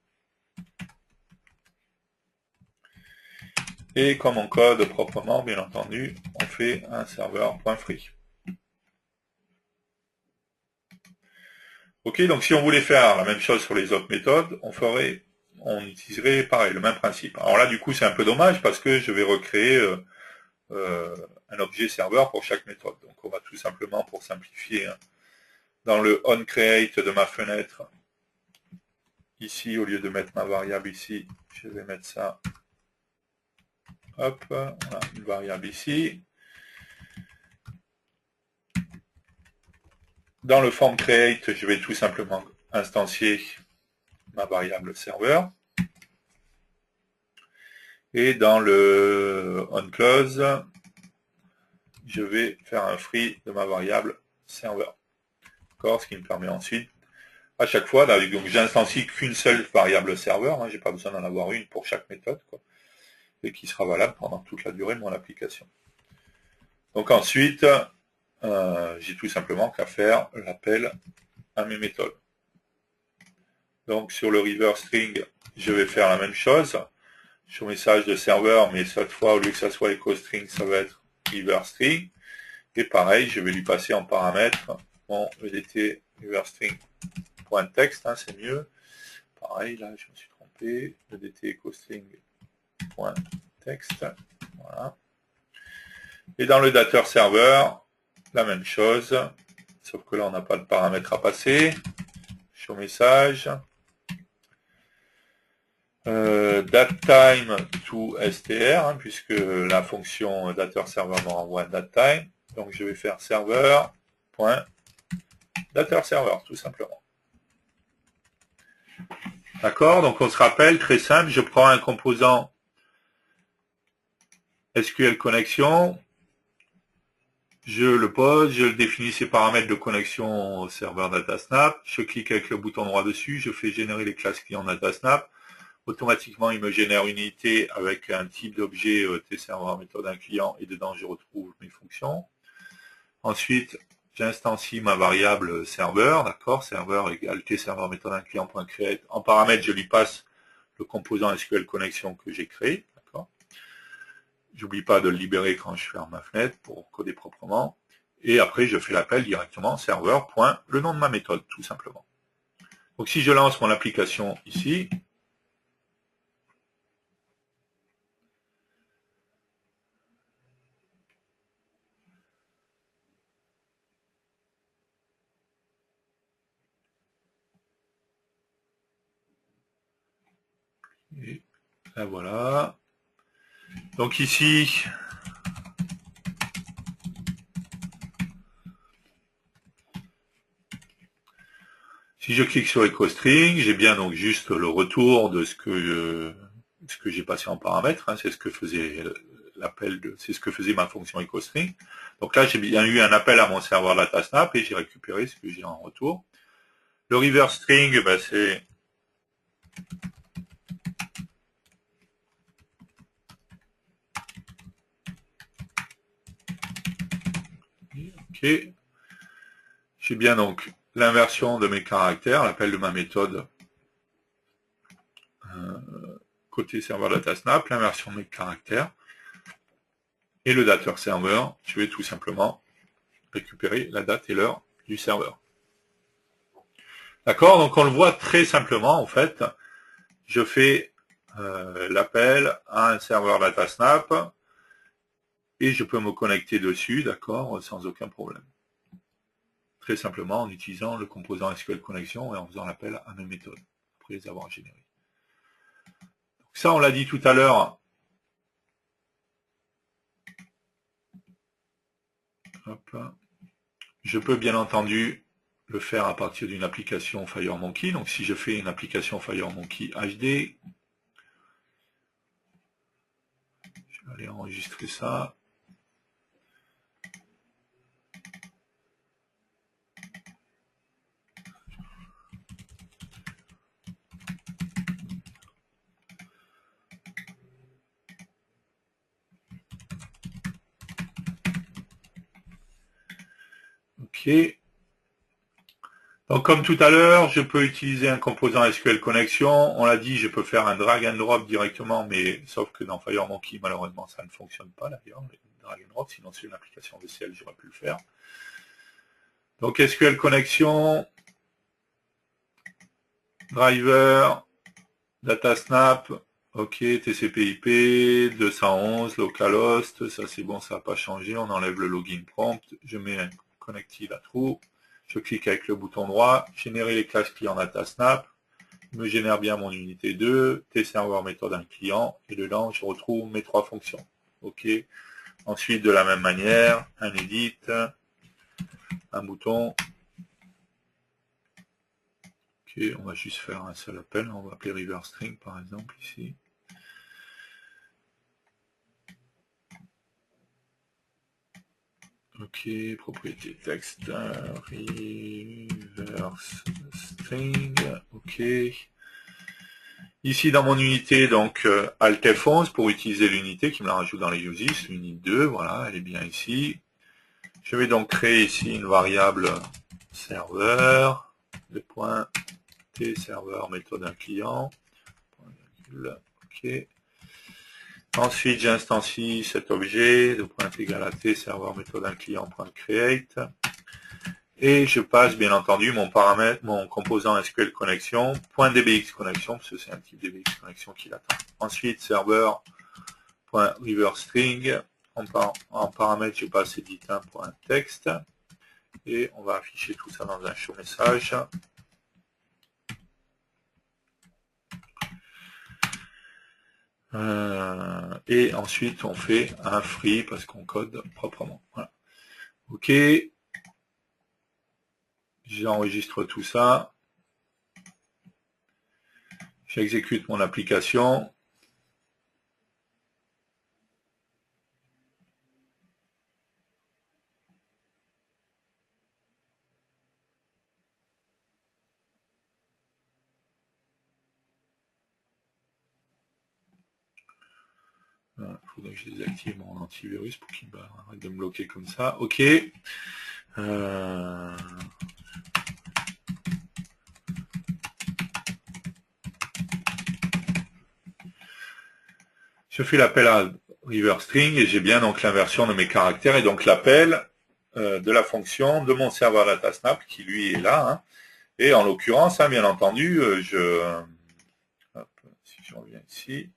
Et comme on code proprement, bien entendu, on fait un serveur.free. Ok, donc si on voulait faire la même chose sur les autres méthodes, on utiliserait pareil, le même principe. Alors là, du coup, c'est un peu dommage parce que je vais recréer un objet serveur pour chaque méthode. Donc on va tout simplement, pour simplifier, dans le onCreate de ma fenêtre, ici, au lieu de mettre ma variable ici, je vais mettre ça, hop, voilà, une variable ici. Dans le form create, je vais tout simplement instancier ma variable serveur. Et dans le onClose, je vais faire un free de ma variable serveur. D'accord, ce qui me permet ensuite, à chaque fois, donc j'instancie qu'une seule variable serveur, j'ai pas besoin d'en avoir une pour chaque méthode, quoi, et qui sera valable pendant toute la durée de mon application. Donc ensuite, j'ai tout simplement qu'à faire l'appel à mes méthodes. Donc sur le reverse string, je vais faire la même chose. Sur message de serveur, mais cette fois, au lieu que ça soit EchoString, ça va être reverse string. Et pareil, je vais lui passer en paramètre mon EDT reverse string.text, c'est mieux. Pareil, là, je me suis trompé. EDT EchoString.text. Voilà. Et dans le dateur serveur, la même chose. Sauf que là, on n'a pas de paramètre à passer. Show message. Datetime to str, puisque la fonction dateur serveur me renvoie un datetime. Donc je vais faire serveur.dateur serveur, tout simplement. D'accord, donc on se rappelle, très simple, je prends un composant SQL connexion, je le pose, je définis ses paramètres de connexion au serveur DataSnap, je clique avec le bouton droit dessus, je fais générer les classes clients DataSnap, automatiquement il me génère une unité avec un type d'objet tserver méthode d'un client et dedans je retrouve mes fonctions. Ensuite, j'instancie ma variable serveur, d'accord, serveur égale tserver méthode d'un client.create. En paramètre, je lui passe le composant SQL connexion que j'ai créé, d'accord. J'oublie pas de le libérer quand je ferme ma fenêtre pour coder proprement. Et après, je fais l'appel directement serveur. Le nom de ma méthode, tout simplement. Donc si je lance mon application ici, Et là voilà. Donc ici, si je clique sur EchoString, j'ai bien donc juste le retour de ce que j'ai passé en paramètre. Hein, c'est ce que faisait c'est ce que faisait ma fonction EchoString. Donc là, j'ai bien eu un appel à mon serveur DataSnap et j'ai récupéré ce que j'ai en retour. Le reverse string, ben, c'est ok. J'ai bien donc l'inversion de mes caractères, l'appel de ma méthode côté serveur DataSnap, l'inversion de mes caractères. Et le dateur serveur, je vais tout simplement récupérer la date et l'heure du serveur. D'accord, donc on le voit très simplement en fait. Je fais l'appel à un serveur DataSnap et je peux me connecter dessus, d'accord, sans aucun problème. Très simplement en utilisant le composant SQL Connection et en faisant l'appel à mes méthodes, après les avoir générées. Donc ça, on l'a dit tout à l'heure. Je peux bien entendu le faire à partir d'une application FireMonkey. Donc si je fais une application FireMonkey HD, je vais aller enregistrer ça. Ok. Donc comme tout à l'heure, je peux utiliser un composant SQL Connection. On l'a dit, je peux faire un drag and drop directement, mais sauf que dans FireMonkey, malheureusement, ça ne fonctionne pas d'ailleurs. Drag and drop, sinon c'est une application VCL, j'aurais pu le faire. Donc SQL Connection, driver, DataSnap, ok, TCP/IP, 211, localhost, ça c'est bon, ça n'a pas changé. On enlève le login prompt, je mets un connected à true. Je clique avec le bouton droit, générer les classes client DataSnap, me génère bien mon unité 2, tserver méthode un client, et dedans je retrouve mes 3 fonctions. Ok. Ensuite, de la même manière, un edit, un bouton. Ok, on va juste faire un seul appel, on va appeler reverse string par exemple ici. Ok, propriété texte, reverse string, ok. Ici dans mon unité, donc Alt F11 pour utiliser l'unité qui me la rajoute dans les uses, l'unité 2, voilà, elle est bien ici. Je vais donc créer ici une variable serveur, le point T serveur méthode un client, ok. Ensuite j'instancie cet objet, de point égal à T serveur méthode un client point create. Et je passe bien entendu mon paramètre, mon composant SQL connexion, .dbx connexion, parce que c'est un type dbx connexion qui l'attend. Ensuite, serveur.reverseString, en paramètre, je passe edit1.text, et on va afficher tout ça dans un show message. Et ensuite, on fait un free parce qu'on code proprement. Voilà. Ok. J'enregistre tout ça. J'exécute mon application. Il faudrait que je désactive mon antivirus pour qu'il arrête de me bloquer comme ça. Ok. Je fais l'appel à reverse string et j'ai bien donc l'inversion de mes caractères et donc l'appel de la fonction de mon serveur DataSnap qui lui est là. Hein. Et en l'occurrence, hein, bien entendu, si je reviens ici,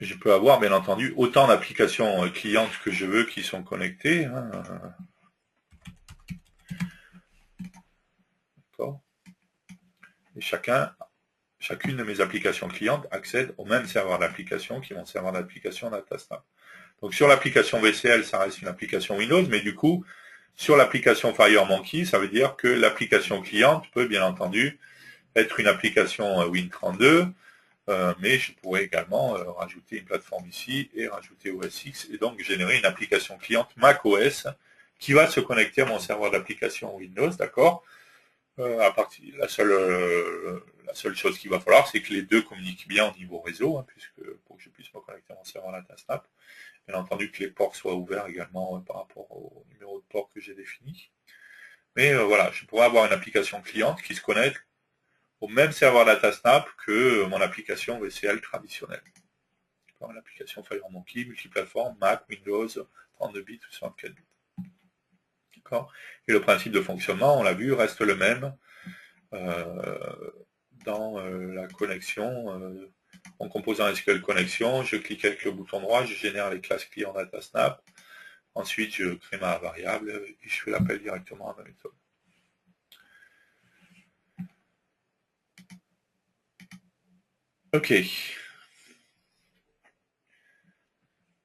je peux avoir bien entendu autant d'applications clientes que je veux qui sont connectées. Hein. D'accord. Et chacune de mes applications clientes accède au même serveur d'application qui est mon serveur d'application DataSnap. Donc sur l'application VCL, ça reste une application Windows, mais du coup, sur l'application FireMonkey, ça veut dire que l'application cliente peut bien entendu être une application Win32, mais je pourrais également rajouter une plateforme ici et rajouter OS X et donc générer une application cliente macOS qui va se connecter à mon serveur d'application Windows, d'accord. La seule chose qu'il va falloir, c'est que les deux communiquent bien au niveau réseau, hein, puisque pour que je puisse me connecter à mon serveur DataSnap, bien entendu que les ports soient ouverts également par rapport au numéro de port que j'ai défini. Mais voilà, je pourrais avoir une application cliente qui se connecte au même serveur DataSnap que mon application VCL traditionnelle. L'application FireMonkey, multiplateforme, Mac, Windows, 32 bits ou 64 bits. Et le principe de fonctionnement, on l'a vu, reste le même dans la connexion. En composant SQL connexion, je clique avec le bouton droit, je génère les classes clients DataSnap. Ensuite, je crée ma variable et je fais l'appel directement à ma méthode. Ok.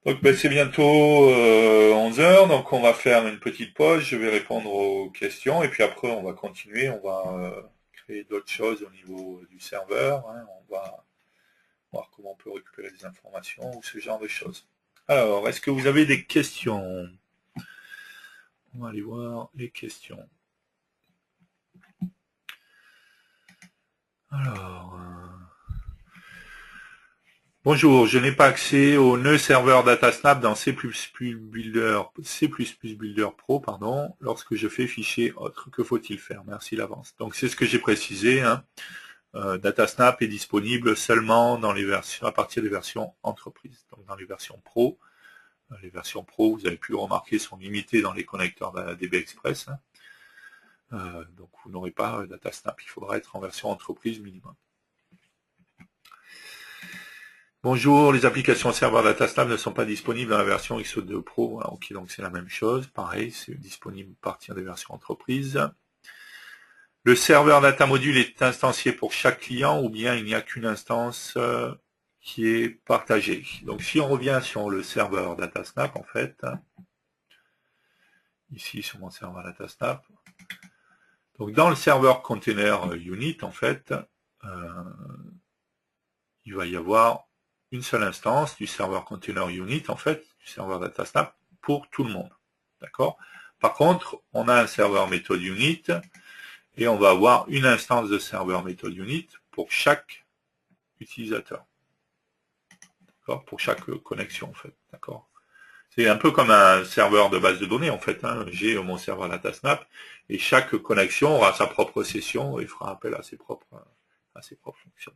Donc c'est bientôt 11h, donc on va faire une petite pause, je vais répondre aux questions et puis après on va continuer, on va créer d'autres choses au niveau du serveur, hein, on va voir comment on peut récupérer des informations ou ce genre de choses. Alors, est-ce que vous avez des questions? On va aller voir les questions. Alors... Bonjour, je n'ai pas accès au nœud serveur DataSnap dans C++ Builder Pro, lorsque je fais fichier autre. Que faut-il faire? Merci d'avance. Donc c'est ce que j'ai précisé. Hein. DataSnap est disponible seulement dans les versions, à partir des versions entreprise. Donc dans les versions Pro. Les versions Pro, vous avez pu le remarquer, sont limitées dans les connecteurs DB Express. Hein. Donc vous n'aurez pas DataSnap. Il faudra être en version entreprise minimum. Bonjour, les applications serveur DataSnap ne sont pas disponibles dans la version XO2 Pro. Voilà, ok, donc c'est la même chose. Pareil, c'est disponible à partir des versions entreprises. Le serveur data module est instancié pour chaque client ou bien il n'y a qu'une instance qui est partagée. Donc si on revient sur le serveur DataSnap, en fait, ici sur mon serveur DataSnap, donc dans le serveur container unit, en fait, il va y avoir une seule instance du serveur container unit, en fait, du serveur DataSnap, pour tout le monde. D'accord? Par contre, on a un serveur méthode unit, et on va avoir une instance de serveur méthode unit pour chaque utilisateur. D'accord? Pour chaque connexion, en fait. D'accord? C'est un peu comme un serveur de base de données, en fait. Hein. J'ai mon serveur DataSnap, et chaque connexion aura sa propre session et fera appel à ses propres fonctions.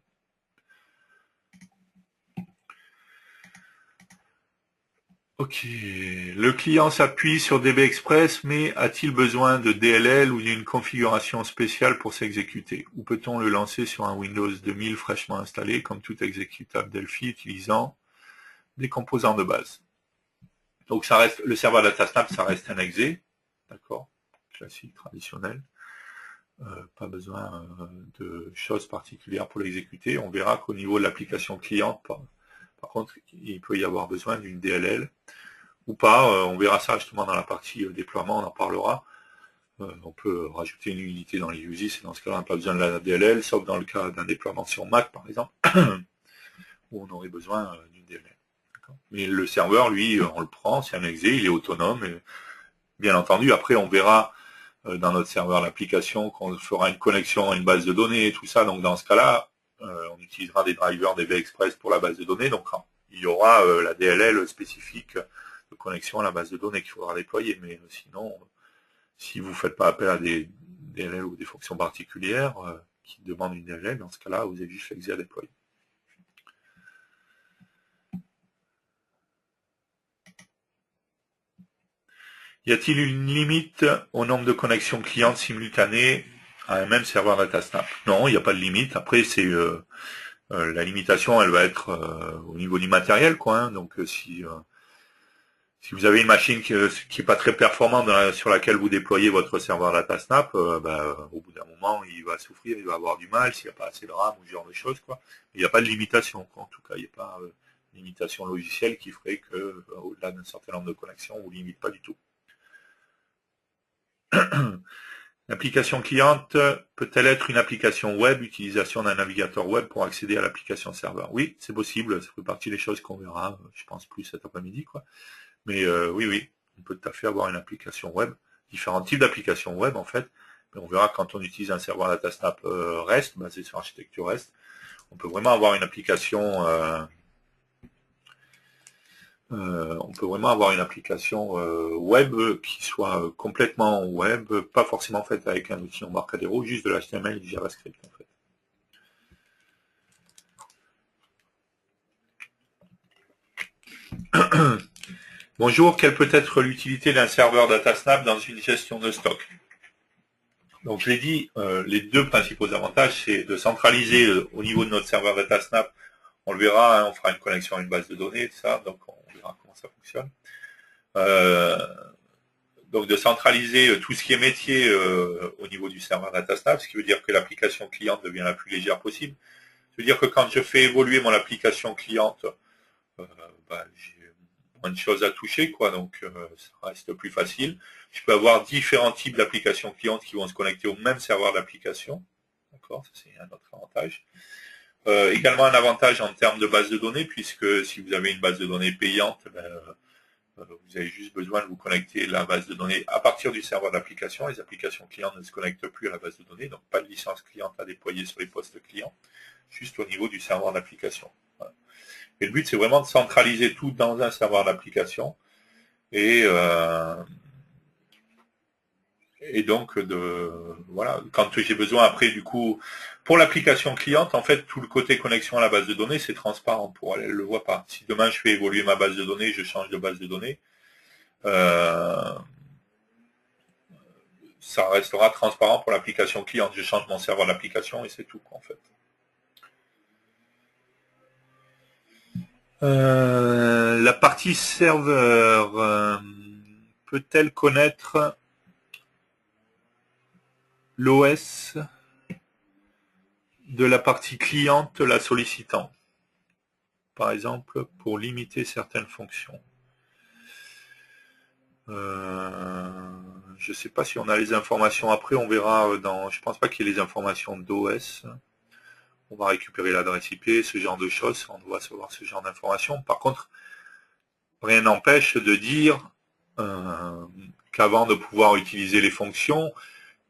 Ok, le client s'appuie sur DB Express, mais a-t-il besoin de DLL ou d'une configuration spéciale pour s'exécuter? Ou peut-on le lancer sur un Windows 2000 fraîchement installé, comme tout exécutable Delphi, utilisant des composants de base? Donc ça reste, le serveur DataSnap, ça reste un exe, d'accord, classique, traditionnel. Pas besoin de choses particulières pour l'exécuter. On verra qu'au niveau de l'application client, par contre, il peut y avoir besoin d'une DLL. Ou pas, on verra ça justement dans la partie déploiement, on en parlera. On peut rajouter une unité dans les USIS, et dans ce cas-là, on n'a pas besoin de la DLL, sauf dans le cas d'un déploiement sur Mac, par exemple, où on aurait besoin d'une DLL. Mais le serveur, lui, on le prend, c'est un exe, il est autonome, et bien entendu, après, on verra dans notre serveur l'application qu'on fera une connexion à une base de données et tout ça, donc dans ce cas-là, on utilisera des drivers DB Express pour la base de données, donc il y aura la DLL spécifique de connexion à la base de données qu'il faudra déployer, mais sinon, si vous ne faites pas appel à des DLL ou des fonctions particulières qui demandent une DLL, dans ce cas-là, vous avez juste l'exe à déployer. Y a-t-il une limite au nombre de connexions clientes simultanées à un même serveur DataSnap? Non, il n'y a pas de limite. Après, c'est la limitation, elle va être au niveau du matériel, quoi. Hein. Donc, si Si vous avez une machine qui est pas très performante sur laquelle vous déployez votre serveur DataSnap, au bout d'un moment, il va souffrir, il va avoir du mal s'il n'y a pas assez de RAM ou ce genre de choses, quoi. Il n'y a pas de limitation, quoi. En tout cas, il n'y a pas de limitation logicielle qui ferait que, au-delà d'un certain nombre de connexions, on vous limite pas du tout. L'application cliente peut-elle être une application web, utilisation d'un navigateur web pour accéder à l'application serveur? Oui, c'est possible, ça fait partie des choses qu'on verra, je pense, plus cet après-midi, quoi. Mais oui, on peut tout à fait avoir une application web, différents types d'applications web en fait. Mais on verra quand on utilise un serveur DataSnap REST, basé sur l'architecture REST, on peut vraiment avoir une application web qui soit complètement web, pas forcément faite avec un outil Embarcadero, juste de l'HTML et du JavaScript en fait. Bonjour, quelle peut être l'utilité d'un serveur DataSnap dans une gestion de stock? Donc je l'ai dit, les deux principaux avantages, c'est de centraliser au niveau de notre serveur DataSnap. On le verra, hein, on fera une connexion à une base de données, tout ça, donc on verra comment ça fonctionne. Donc de centraliser tout ce qui est métier au niveau du serveur DataSnap, ce qui veut dire que l'application cliente devient la plus légère possible. Ça veut dire que quand je fais évoluer mon application cliente, j'ai moins de choses à toucher, quoi, donc ça reste plus facile. Je peux avoir différents types d'applications clientes qui vont se connecter au même serveur d'application. D'accord, ça c'est un autre avantage. Également un avantage en termes de base de données, puisque si vous avez une base de données payante, vous avez juste besoin de vous connecter à la base de données à partir du serveur d'application. Les applications clientes ne se connectent plus à la base de données, donc pas de licence cliente à déployer sur les postes clients, juste au niveau du serveur d'application. Voilà. Et le but, c'est vraiment de centraliser tout dans un serveur d'application et donc voilà, quand j'ai besoin après du coup pour l'application cliente, en fait tout le côté connexion à la base de données c'est transparent pour elle, elle le voit pas. Si demain je fais évoluer ma base de données, je change de base de données, ça restera transparent pour l'application cliente. Je change mon serveur d'application et c'est tout en fait. La partie serveur peut-elle connaître l'OS de la partie cliente la sollicitant, par exemple pour limiter certaines fonctions? Je ne sais pas si on a les informations après, on verra dans. Je pense pas qu'il y ait les informations d'OS. On va récupérer l'adresse IP, ce genre de choses, on doit savoir ce genre d'informations. Par contre, rien n'empêche de dire qu'avant de pouvoir utiliser les fonctions,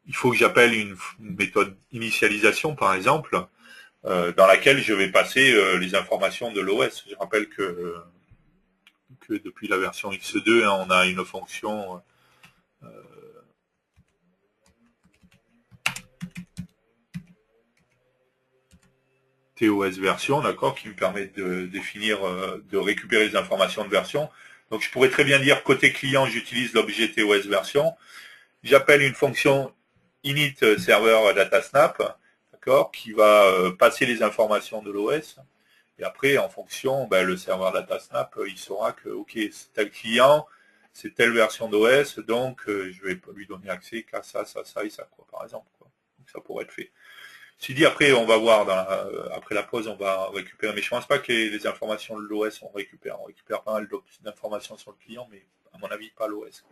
il faut que j'appelle une méthode initialisation, par exemple, dans laquelle je vais passer les informations de l'OS. Je rappelle que depuis la version X2, hein, on a une fonction TOS version, d'accord, qui me permet de définir, de récupérer les informations de version. Donc je pourrais très bien dire côté client, j'utilise l'objet TOS version. J'appelle une fonction init server datasnap, d'accord, qui va passer les informations de l'OS. Et après, en fonction, le serveur datasnap, il saura que ok, c'est tel client, c'est telle version d'OS, donc je vais lui donner accès qu'à ça, ça, ça et ça, quoi, par exemple. Quoi. Donc ça pourrait être fait. Si dit après, on va voir, après la pause, on va récupérer, mais je ne pense pas que les informations de l'OS, on récupère pas mal d'informations sur le client, mais à mon avis, pas l'OS.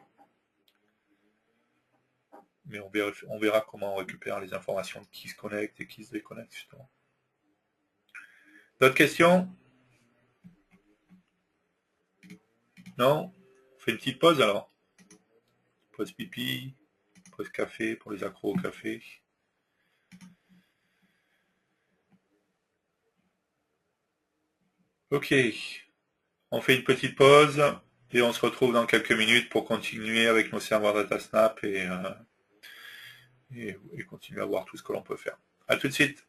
Mais on verra comment on récupère les informations de qui se connecte et qui se déconnecte, justement. D'autres questions? Non? On fait une petite pause alors. Pause pipi, pause café pour les accros au café. Ok, on fait une petite pause et on se retrouve dans quelques minutes pour continuer avec nos serveurs DataSnap et continuer à voir tout ce que l'on peut faire. À tout de suite.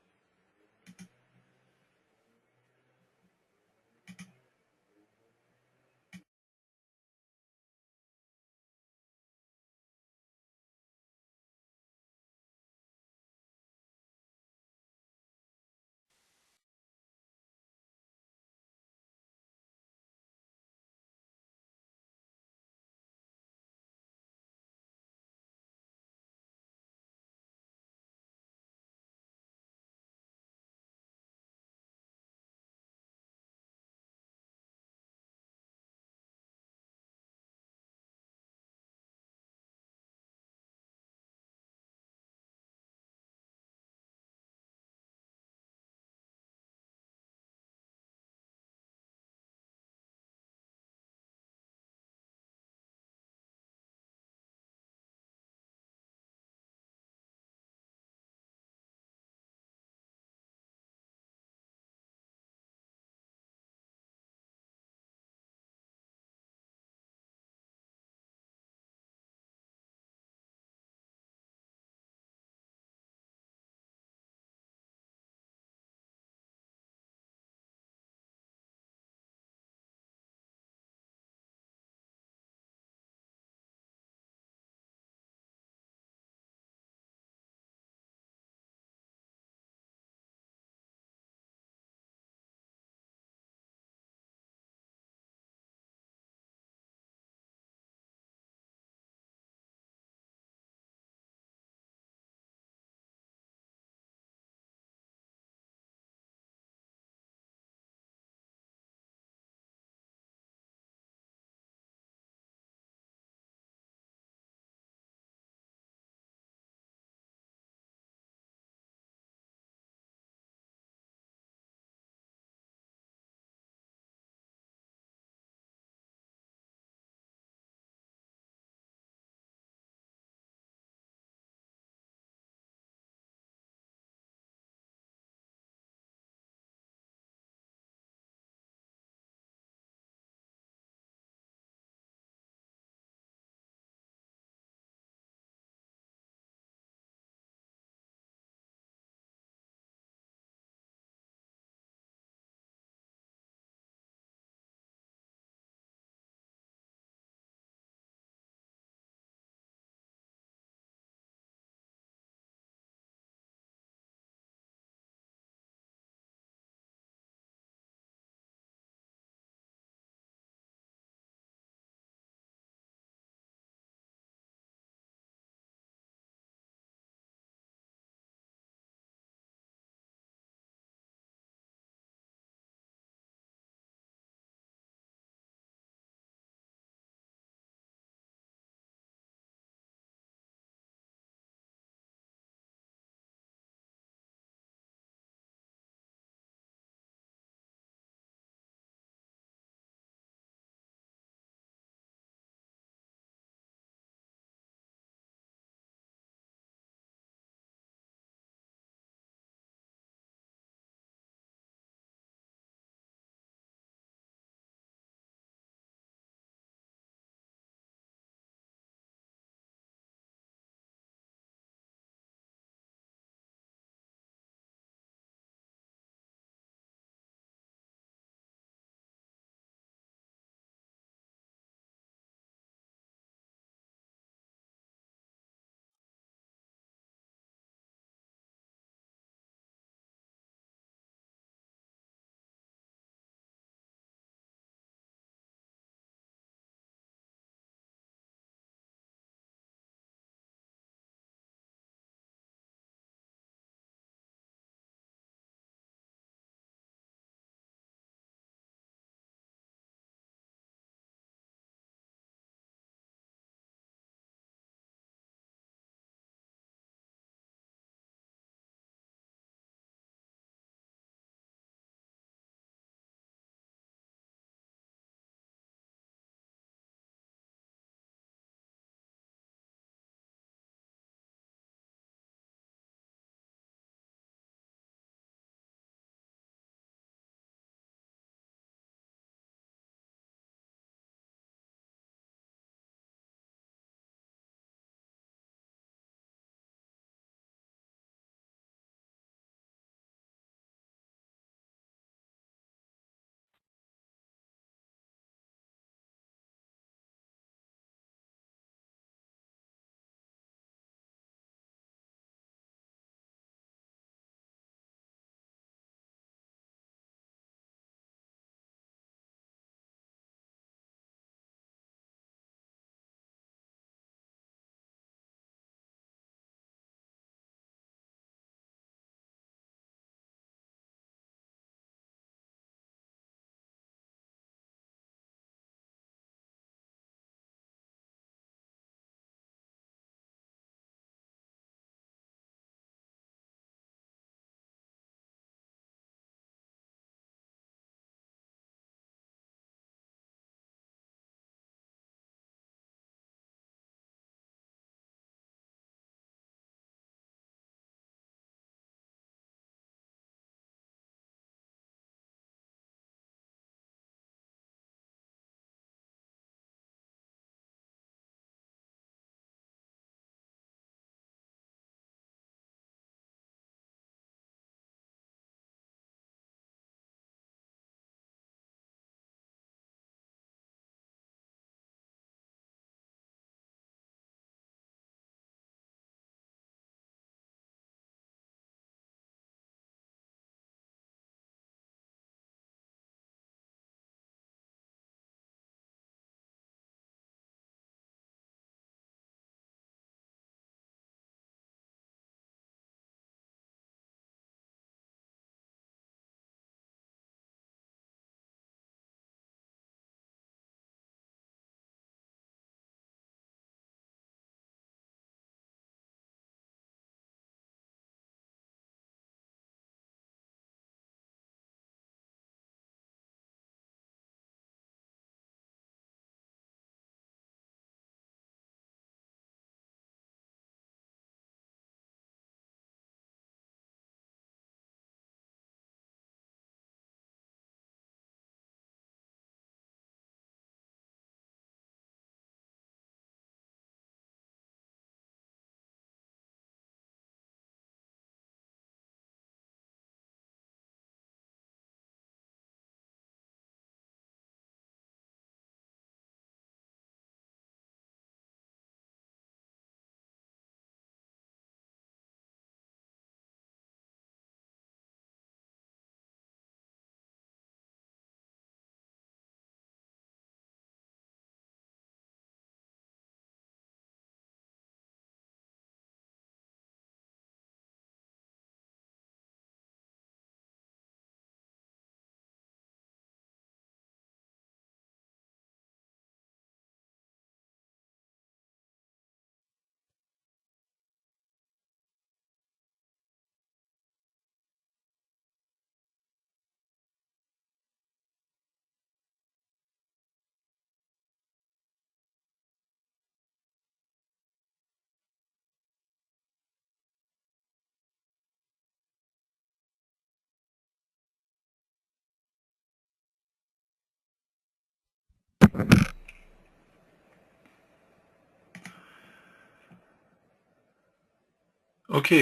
Ok.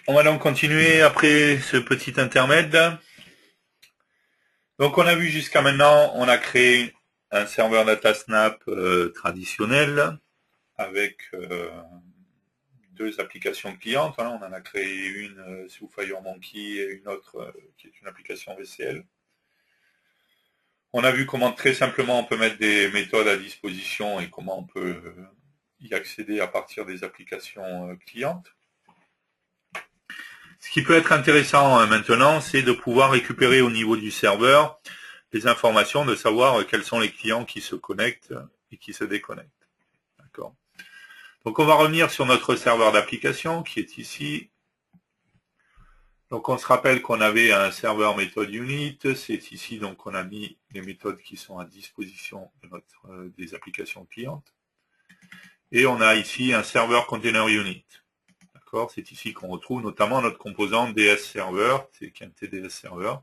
On va donc continuer après ce petit intermède. Donc on a vu jusqu'à maintenant, on a créé un serveur DataSnap traditionnel avec deux applications clientes. Hein. On en a créé une sous FireMonkey et une autre qui est une application VCL. On a vu comment très simplement on peut mettre des méthodes à disposition et comment on peut y accéder à partir des applications clientes. Ce qui peut être intéressant maintenant, c'est de pouvoir récupérer au niveau du serveur les informations, de savoir quels sont les clients qui se connectent et qui se déconnectent. D'accord. Donc on va revenir sur notre serveur d'application qui est ici. Donc on se rappelle qu'on avait un serveur méthode unit, c'est ici donc on a mis les méthodes qui sont à disposition de des applications clientes. Et on a ici un serveur container unit. D'accord, c'est ici qu'on retrouve notamment notre composant DS server, c'est un TDS server,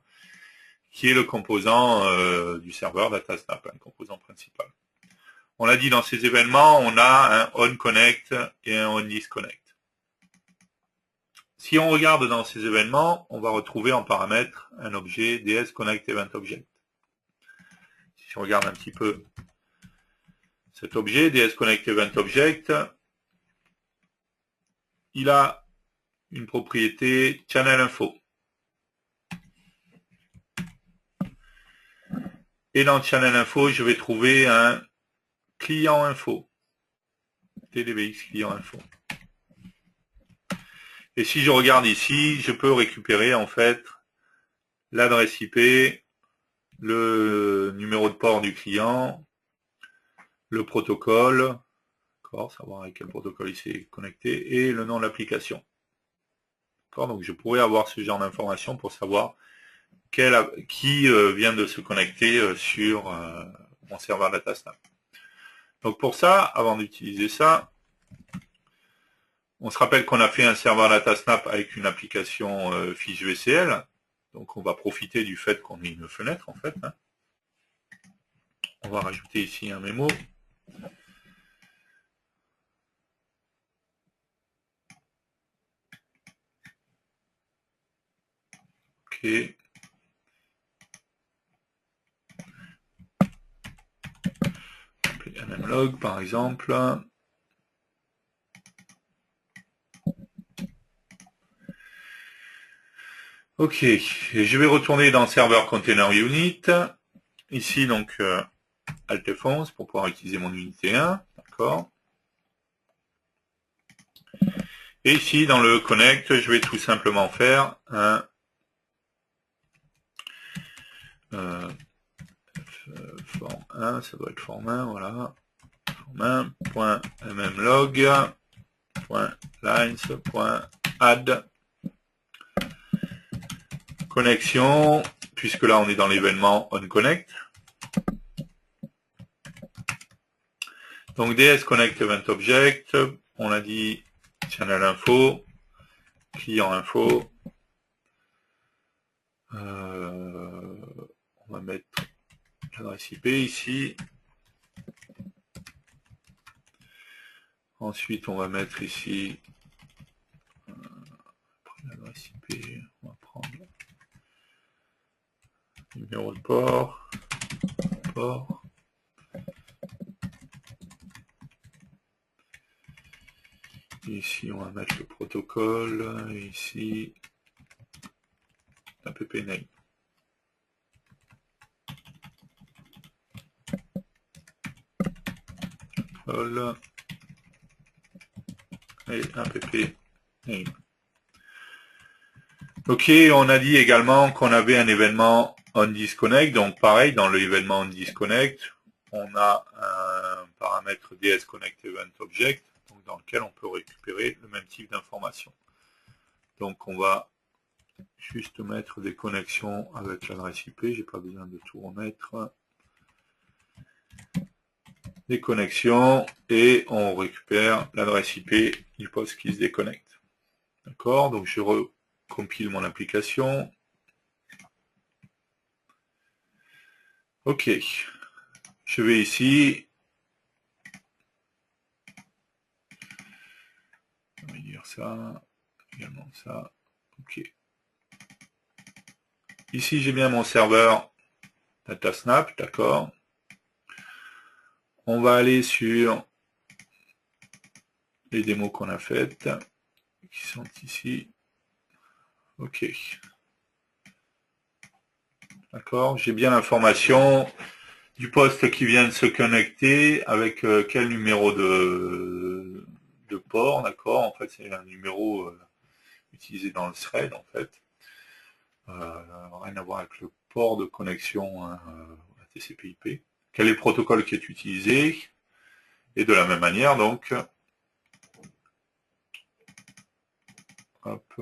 qui est le composant du serveur DataSnap, le composant principal. On l'a dit dans ces événements, on a un onConnect et un onDisconnect. Si on regarde dans ces événements, on va retrouver en paramètre un objet DSConnectEventObject. Si on regarde un petit peu cet objet DSConnectEventObject, il a une propriété ChannelInfo. Et dans ChannelInfo, je vais trouver un client info, TDBX client info. Et si je regarde ici, je peux récupérer en fait l'adresse IP, le numéro de port du client, le protocole, savoir avec quel protocole il s'est connecté, et le nom de l'application. Donc je pourrais avoir ce genre d'informations pour savoir qui vient de se connecter sur mon serveur DataSnap. Donc pour ça, avant d'utiliser ça, on se rappelle qu'on a fait un serveur DataSnap avec une application fiche VCL. Donc on va profiter du fait qu'on ait une fenêtre en fait. Hein. On va rajouter ici un mémo. Ok. Mmlog par exemple. Ok, et je vais retourner dans serveur container unit. Ici donc Alt F11 pour pouvoir utiliser mon unité 1. D'accord. Et ici dans le connect, je vais tout simplement faire un form 1, ça doit être form 1, voilà. Form 1.mmlog.lines.add connexion, puisque là on est dans l'événement onConnect. Donc DSConnectEventObject, on a dit channel info, client info. On va mettre l'adresse IP ici. Ensuite, on va mettre ici l'adresse IP. On va prendre le numéro de port. Ici, on va mettre le protocole. Et ici, app name. Et app name. Ok, on a dit également qu'on avait un événement onDisconnect. Donc pareil, dans l'événement onDisconnect, on a un paramètre DSConnectEventObject, donc dans lequel on peut récupérer le même type d'information. Donc on va juste mettre des connexions avec l'adresse IP, j'ai pas besoin de tout remettre. Des connexions et on récupère l'adresse IP du poste qui se déconnecte. D'accord, donc je recompile mon application. Ok, je vais ici. ça, également ça, ok. Ici, j'ai bien mon serveur DataSnap, d'accord. On va aller sur les démos qu'on a faites, qui sont ici. Ok. D'accord, j'ai bien l'information du poste qui vient de se connecter avec quel numéro de port, d'accord. En fait, c'est un numéro utilisé dans le thread, en fait. Rien à voir avec le port de connexion hein, TCP/IP. Quel est le protocole qui est utilisé? Et de la même manière, donc, hop.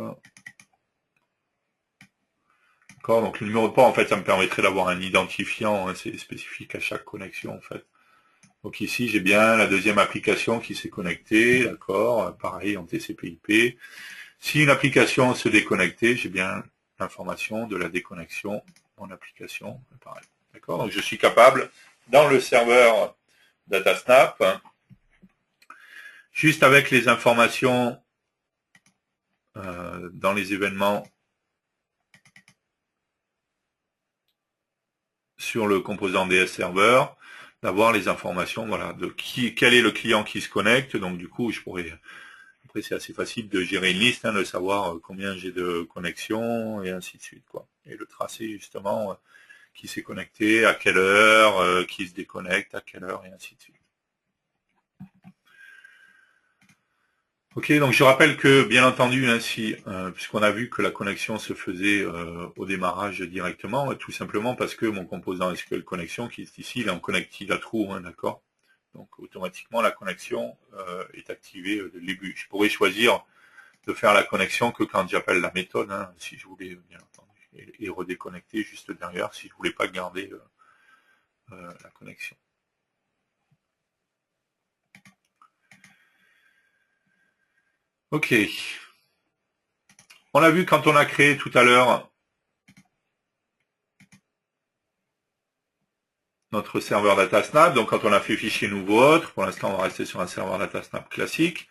D'accord, donc le numéro de port, en fait, ça me permettrait d'avoir un identifiant, hein, c'est spécifique à chaque connexion, en fait. Donc ici, j'ai bien la deuxième application qui s'est connectée, d'accord, pareil en TCP/IP. Si une application se déconnectait, j'ai bien l'information de la déconnexion en application, pareil. D'accord, donc je suis capable, dans le serveur DataSnap, juste avec les informations dans les événements sur le composant DS Server, d'avoir les informations, voilà, de quel est le client qui se connecte. Donc du coup, je pourrais, après c'est assez facile de gérer une liste, hein, de savoir combien j'ai de connexions et ainsi de suite, quoi. Et le tracer justement qui s'est connecté, à quelle heure, qui se déconnecte, à quelle heure et ainsi de suite. Ok, donc je rappelle que, bien entendu, ainsi, puisqu'on a vu que la connexion se faisait au démarrage directement, tout simplement parce que mon composant SQL Connexion, qui est ici, il est en connected à true, hein, d'accord. Donc automatiquement, la connexion est activée dès le début. Je pourrais choisir de faire la connexion que quand j'appelle la méthode, hein, si je voulais, bien entendu, et redéconnecter juste derrière, si je voulais pas garder la connexion. Ok. On l'a vu quand on a créé tout à l'heure notre serveur DataSnap. Donc quand on a fait fichier nouveau autre, pour l'instant on va rester sur un serveur DataSnap classique.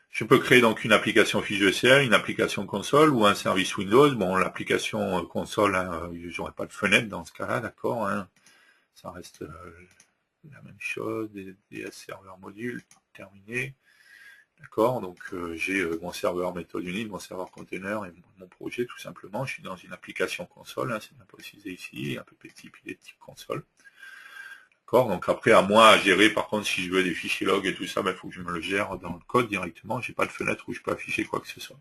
Je peux créer donc une application fiche de ciel, une application console ou un service Windows. Bon, l'application console, hein, j'aurai pas de fenêtre dans ce cas-là, d'accord, hein. Ça reste la même chose, des serveurs modules, terminé. D'accord, donc j'ai mon serveur méthode unit, mon serveur container et mon projet tout simplement. Je suis dans une application console, hein, c'est bien précisé ici, un peu petit type, il est type console. D'accord, donc après à moi à gérer, par contre si je veux des fichiers log et tout ça, il faut que je me le gère dans le code directement, j'ai pas de fenêtre où je peux afficher quoi que ce soit.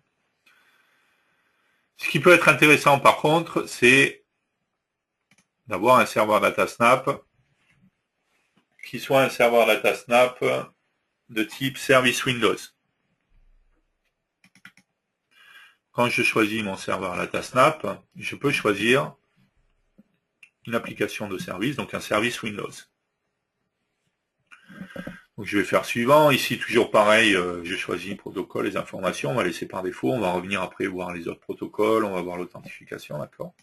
Ce qui peut être intéressant par contre, c'est d'avoir un serveur DataSnap qui soit un serveur DataSnap de type service Windows. Quand je choisis mon serveur DataSnap, je peux choisir une application de service, donc un service Windows. Donc je vais faire suivant, ici toujours pareil, je choisis protocole, les informations, on va laisser par défaut, on va revenir après voir les autres protocoles, on va voir l'authentification, d'accord.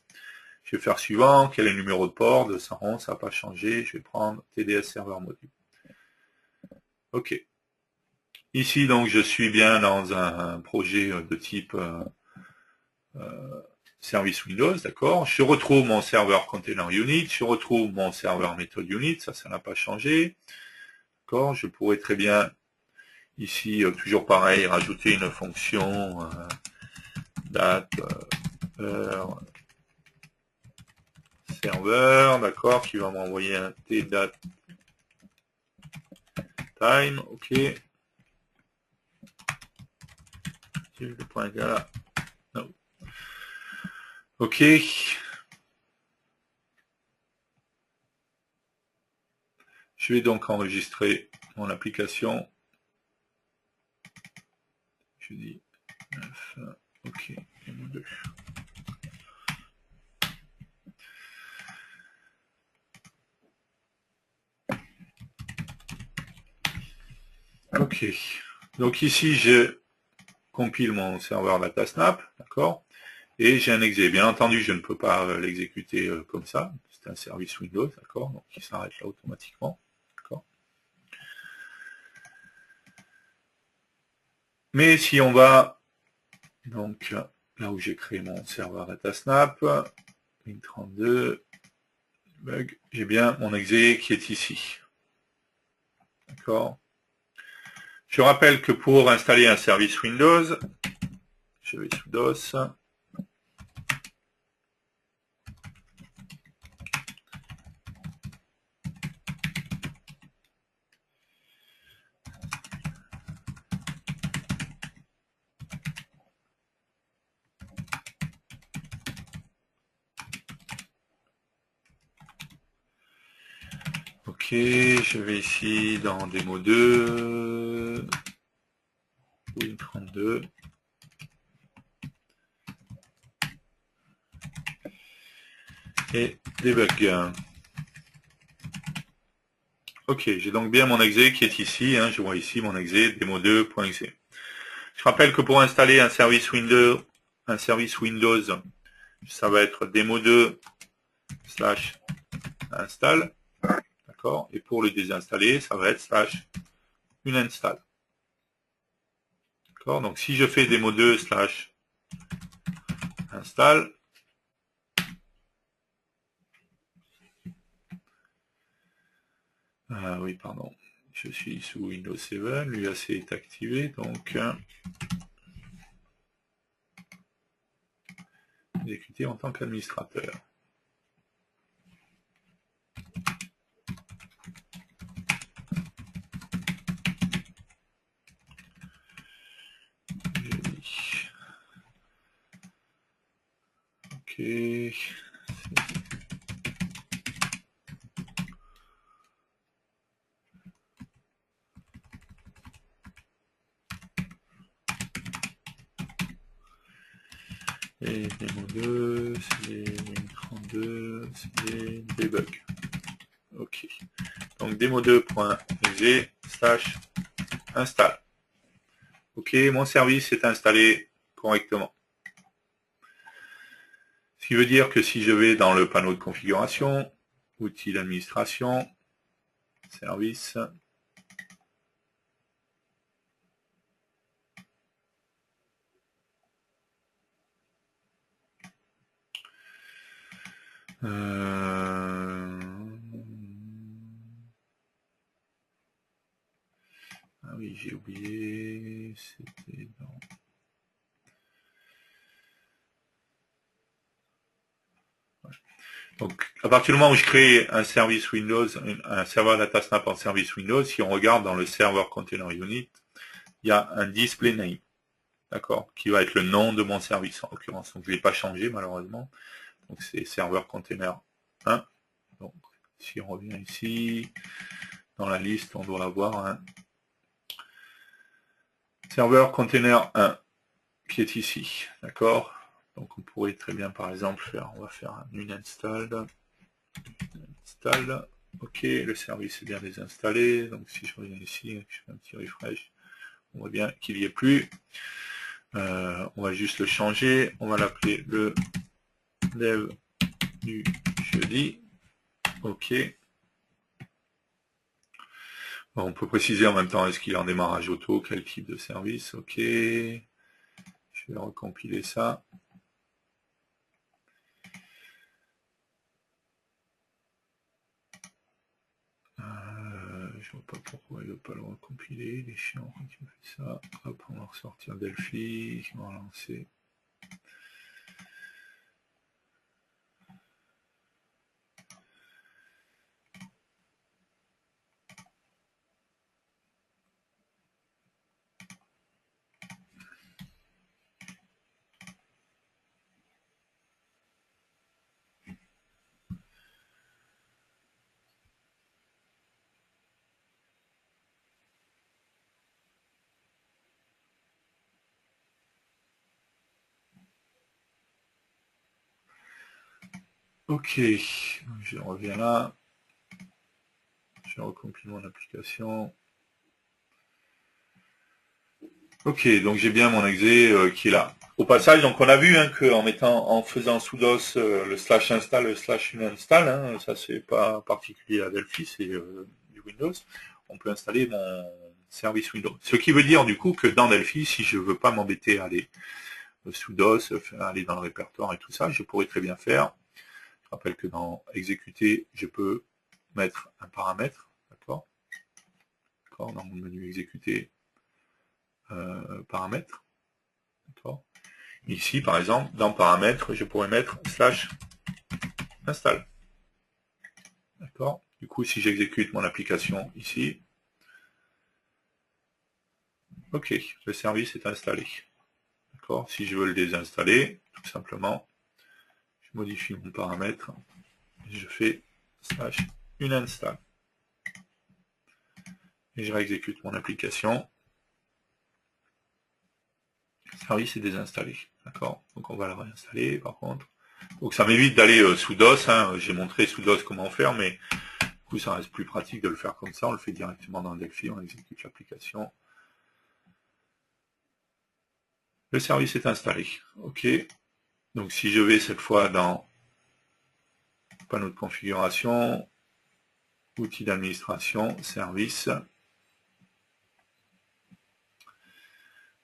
Je vais faire suivant, quel est le numéro de port, 211, ça n'a pas changé, je vais prendre TDS Server Module. Ok. Ici donc je suis bien dans un projet de type service Windows, d'accord. Je retrouve mon serveur Container Unit, je retrouve mon serveur Method Unit, ça n'a pas changé. D'accord. Je pourrais très bien, ici, toujours pareil, rajouter une fonction date, heure, serveur, d'accord, qui va m'envoyer un tdate time, ok. Le point là. Non. Ok. Je vais donc enregistrer mon application. Je dis 9, ok, 2. Ok. Donc ici, je compile mon serveur DataSnap, d'accord, et j'ai un exe. Bien entendu, je ne peux pas l'exécuter comme ça. C'est un service Windows, d'accord, donc il s'arrête là automatiquement, d'accord. Mais si on va, donc là où j'ai créé mon serveur DataSnap, Win32, bug, j'ai bien mon exe qui est ici. D'accord. Je rappelle que pour installer un service Windows, je vais sous DOS. Ok, je vais ici dans démo 2, Win32. Et debug. Ok, j'ai donc bien mon exe qui est ici. Je vois ici mon exe demo2.exe. Je rappelle que pour installer un service Windows, ça va être demo2/install. D'accord. Et pour le désinstaller, ça va être /uninstall. D'accord. Donc si je fais demo2/install, oui, pardon. Je suis sous Windows 7, l'UAC est activé, donc exécuter en tant qu'administrateur. Ok. Et démo 2, c'est Win32, c'est debug. Ok. Donc demo2.exe/install. Ok, mon service est installé correctement. Ce qui veut dire que si je vais dans le panneau de configuration, outils d'administration, service, ah oui, j'ai oublié, c'était dans... Donc, à partir du moment où je crée un service Windows, un serveur DataSnap en service Windows, si on regarde dans le serveur container unit, il y a un display name, d'accord, qui va être le nom de mon service en l'occurrence. Donc, je ne l'ai pas changé malheureusement. Donc, c'est serveur container 1. Donc, si on revient ici, dans la liste, on doit avoir un serveur container 1 qui est ici, d'accord. Donc, on pourrait très bien, par exemple, on va faire un uninstall. Install. Ok, le service est bien désinstallé. Donc si je reviens ici, je fais un petit refresh, on voit bien qu'il n'y est plus. On va juste le changer. On va l'appeler le dev du jeudi. Ok. Bon, on peut préciser en même temps, est-ce qu'il est en démarrage auto, quel type de service. Ok. Je vais recompiler ça. Je vois pas pourquoi il ne veut pas le recompiler. Il est chiant quand il fait ça. Hop, on va ressortir Delphi. On va lancer. Ok, je reviens là. Je recompile mon application. Ok, donc j'ai bien mon exe qui est là. Au passage, donc on a vu en faisant sous DOS le /install, le /uninstall, ça c'est pas particulier à Delphi, c'est du Windows. On peut installer mon service Windows. Ce qui veut dire du coup que dans Delphi, si je veux pas m'embêter à aller sous DOS, aller dans le répertoire et tout ça, je pourrais très bien faire. Je rappelle que dans exécuter, je peux mettre un paramètre, d'accord, dans mon menu exécuter, paramètres, d'accord. Ici, par exemple, dans paramètres, je pourrais mettre / install. D'accord. Du coup, si j'exécute mon application ici, ok, le service est installé. D'accord. Si je veux le désinstaller, tout simplement, je modifie mon paramètre, et je fais / uninstall. Et je réexécute mon application. Le service est désinstallé. D'accord. Donc on va le réinstaller par contre. Donc ça m'évite d'aller sous DOS. Hein. J'ai montré sous DOS comment faire, mais du coup ça reste plus pratique de le faire comme ça. On le fait directement dans Delphi, on exécute l'application. Le service est installé. OK. Donc si je vais cette fois dans panneau de configuration, outils d'administration, service,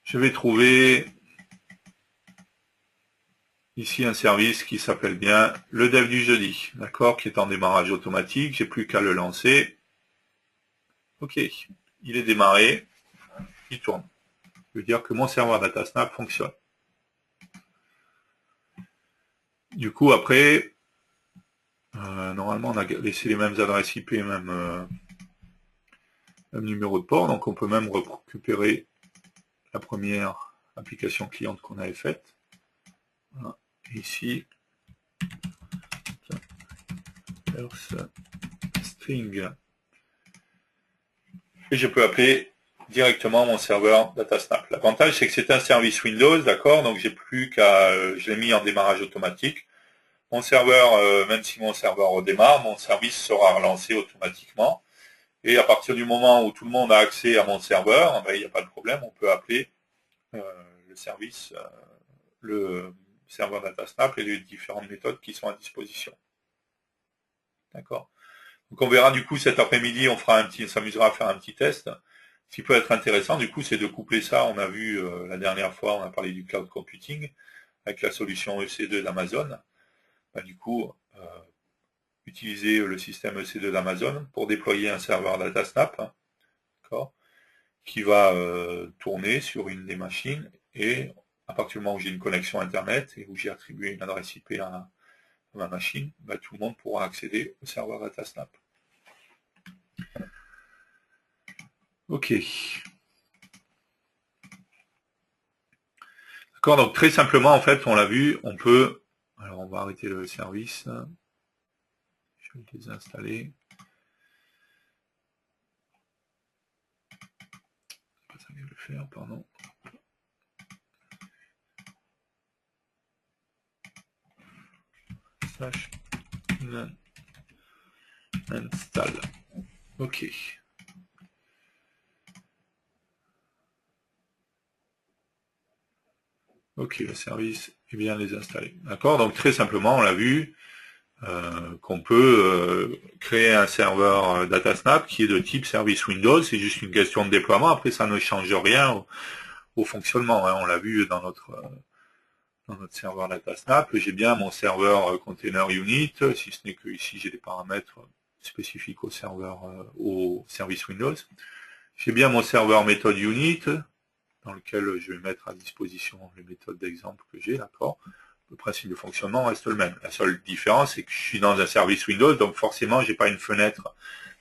je vais trouver ici un service qui s'appelle bien le dev du jeudi, d'accord, qui est en démarrage automatique. J'ai plus qu'à le lancer. OK. Il est démarré. Il tourne. Ça veut dire que mon serveur DataSnap fonctionne. Du coup, après, normalement, on a laissé les mêmes adresses IP, même numéro de port, donc on peut même récupérer la première application cliente qu'on avait faite. Voilà. Ici, string. Et je peux appeler directement mon serveur DataSnap. L'avantage, c'est que c'est un service Windows, d'accord, donc j'ai plus qu'à, je l'ai mis en démarrage automatique. Mon serveur, même si mon serveur redémarre, mon service sera relancé automatiquement. Et à partir du moment où tout le monde a accès à mon serveur, ben, il n'y a pas de problème, on peut appeler le service, le serveur DataSnap et les différentes méthodes qui sont à disposition. D'accord. Donc on verra du coup cet après-midi, on s'amusera à faire un petit test. Ce qui peut être intéressant du coup, c'est de coupler ça. On a vu la dernière fois, on a parlé du cloud computing avec la solution EC2 d'Amazon. Ben, du coup, utiliser le système EC2 d'Amazon pour déployer un serveur DataSnap, hein, d'accord, qui va tourner sur une des machines, et à partir du moment où j'ai une connexion Internet et où j'ai attribué une adresse IP à ma machine, bah, tout le monde pourra accéder au serveur DataSnap. Ok. D'accord, donc très simplement, en fait, on l'a vu, on peut... Alors, on va arrêter le service. Je vais le désinstaller. C'est pas ça que je vais faire, pardon. / install. Ok. Ok, le service est bien désinstallé. D'accord, donc très simplement, on l'a vu, qu'on peut créer un serveur DataSnap qui est de type service Windows. C'est juste une question de déploiement. Après, ça ne change rien au fonctionnement. Hein. On l'a vu dans notre serveur DataSnap. J'ai bien mon serveur container unit, si ce n'est que ici j'ai des paramètres spécifiques au serveur, au service Windows. J'ai bien mon serveur méthode unit, dans lequel je vais mettre à disposition les méthodes d'exemple que j'ai, d'accord. Le principe de fonctionnement reste le même. La seule différence, c'est que je suis dans un service Windows, donc forcément, j'ai pas une fenêtre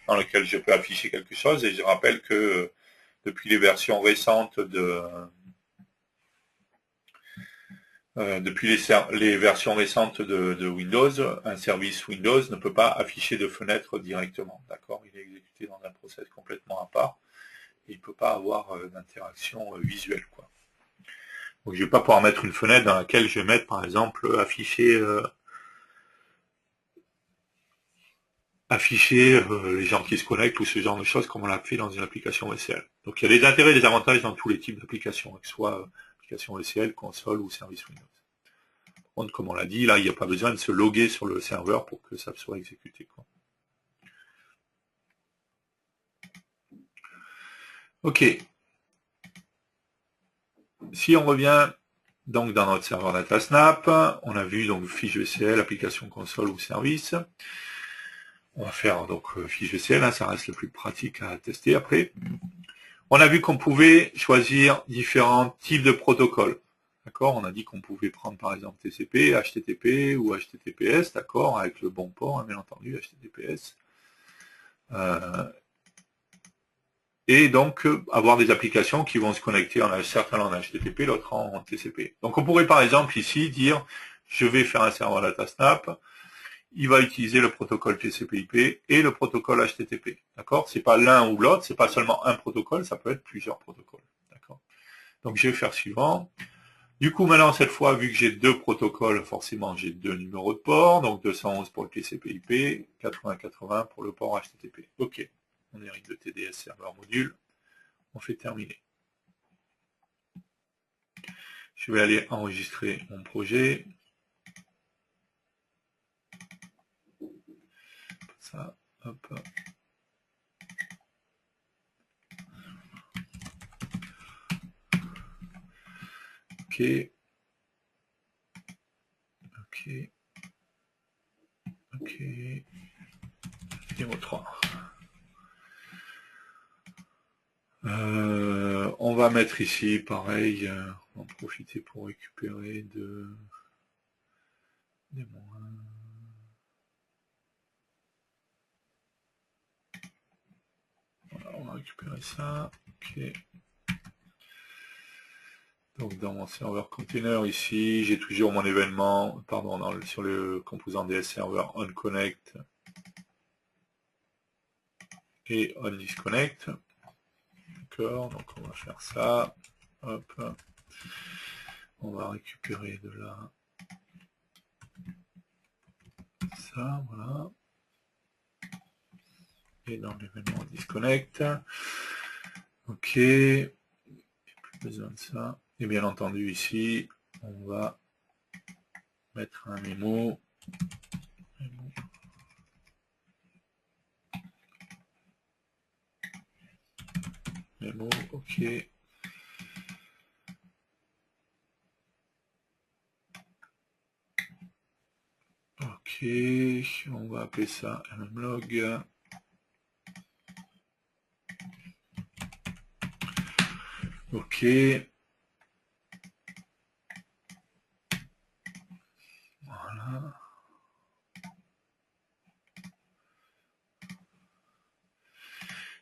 dans laquelle je peux afficher quelque chose. Et je rappelle que depuis les versions récentes les versions récentes de Windows, un service Windows ne peut pas afficher de fenêtre directement. D'accord, il est exécuté dans un process complètement à part. Et il ne peut pas avoir d'interaction visuelle, quoi. Donc je ne vais pas pouvoir mettre une fenêtre dans laquelle je vais mettre, par exemple, afficher les gens qui se connectent ou ce genre de choses comme on l'a fait dans une application ECL. Donc il y a des intérêts et des avantages dans tous les types d'applications, que ce soit application ECL, console ou service Windows. Par contre, comme on l'a dit, là, il n'y a pas besoin de se loguer sur le serveur pour que ça soit exécuté, quoi. Ok. Si on revient donc dans notre serveur DataSnap, on a vu donc fiche VCL, application console ou service. On va faire donc fiche VCL, hein, ça reste le plus pratique à tester après. On a vu qu'on pouvait choisir différents types de protocoles. D'accord, on a dit qu'on pouvait prendre par exemple TCP, HTTP ou HTTPS, d'accord, avec le bon port, hein, bien entendu, HTTPS. Et donc avoir des applications qui vont se connecter certains en HTTP, l'autre en TCP. Donc on pourrait par exemple ici dire, je vais faire un serveur DataSnap, il va utiliser le protocole TCP/IP et le protocole HTTP. D'accord, c'est pas l'un ou l'autre, c'est pas seulement un protocole, ça peut être plusieurs protocoles. D'accord. Donc je vais faire suivant. Du coup, maintenant, cette fois, vu que j'ai deux protocoles, forcément, j'ai deux numéros de port, donc 211 pour le TCP/IP, 8080 pour le port HTTP. OK. On hérite de TDS serveur module. On fait terminer. Je vais aller enregistrer mon projet. Ça, hop. OK. OK. OK. Démo 3. On va mettre ici, pareil, on va en profiter pour récupérer démo 1. Voilà, on va récupérer ça. OK. Donc dans mon serveur container ici, j'ai toujours mon événement, pardon, sur le composant DS server onConnect et onDisconnect. D'accord, donc on va faire ça. Hop. On va récupérer de là ça, voilà. Et dans l'événement disconnect. OK. Plus besoin de ça. Et bien entendu ici, on va mettre un mémo. Mémo, OK. OK, on va appeler ça mmlog. OK. Voilà.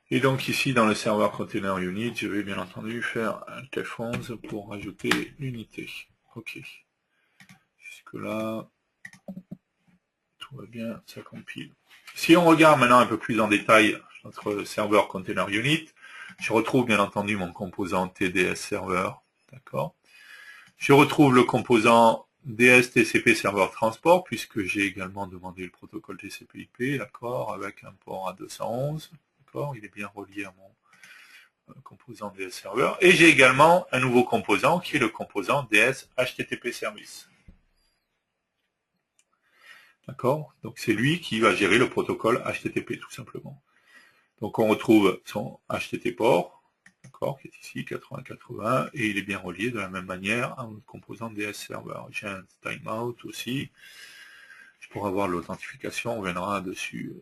Et donc ici, dans le serveur container unit, je vais bien entendu faire un tf11 pour rajouter l'unité. OK. Jusque-là, tout va bien, ça compile. Si on regarde maintenant un peu plus en détail notre serveur container unit, je retrouve bien entendu mon composant TDS server. D'accord. Je retrouve le composant DS-TCP serveur transport, puisque j'ai également demandé le protocole TCP/IP, d'accord, avec un port à 211. D'accord, il est bien relié à mon composant DS server. Et j'ai également un nouveau composant qui est le composant DS HTTP service. D'accord, donc c'est lui qui va gérer le protocole HTTP tout simplement. Donc on retrouve son HTTP port, d'accord, qui est ici 8080, et il est bien relié de la même manière à un composant DS server. J'ai un timeout aussi. Je pourrais avoir l'authentification, on reviendra dessus,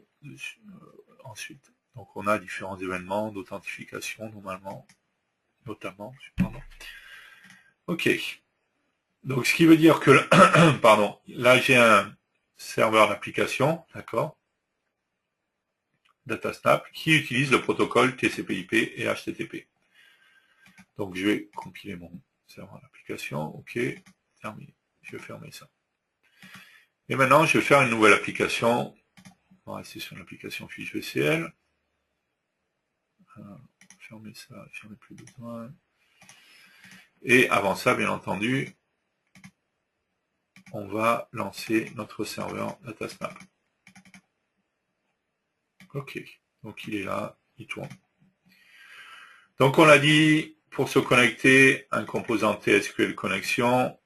ensuite. Donc on a différents événements d'authentification normalement, notamment. Pardon. Ok. Donc ce qui veut dire que, pardon, là j'ai un serveur d'application, d'accord, DataSnap, qui utilise le protocole TCP/IP et HTTP. Donc je vais compiler mon serveur d'application, ok, terminé. Je vais fermer ça. Et maintenant je vais faire une nouvelle application. On va rester sur l'application fiche VCL. Fermer ça, j'en ai plus besoin. Et avant ça, bien entendu, on va lancer notre serveur DataSnap. Ok, donc il est là, il tourne. Donc on a dit, pour se connecter, un composant TSQL connexion.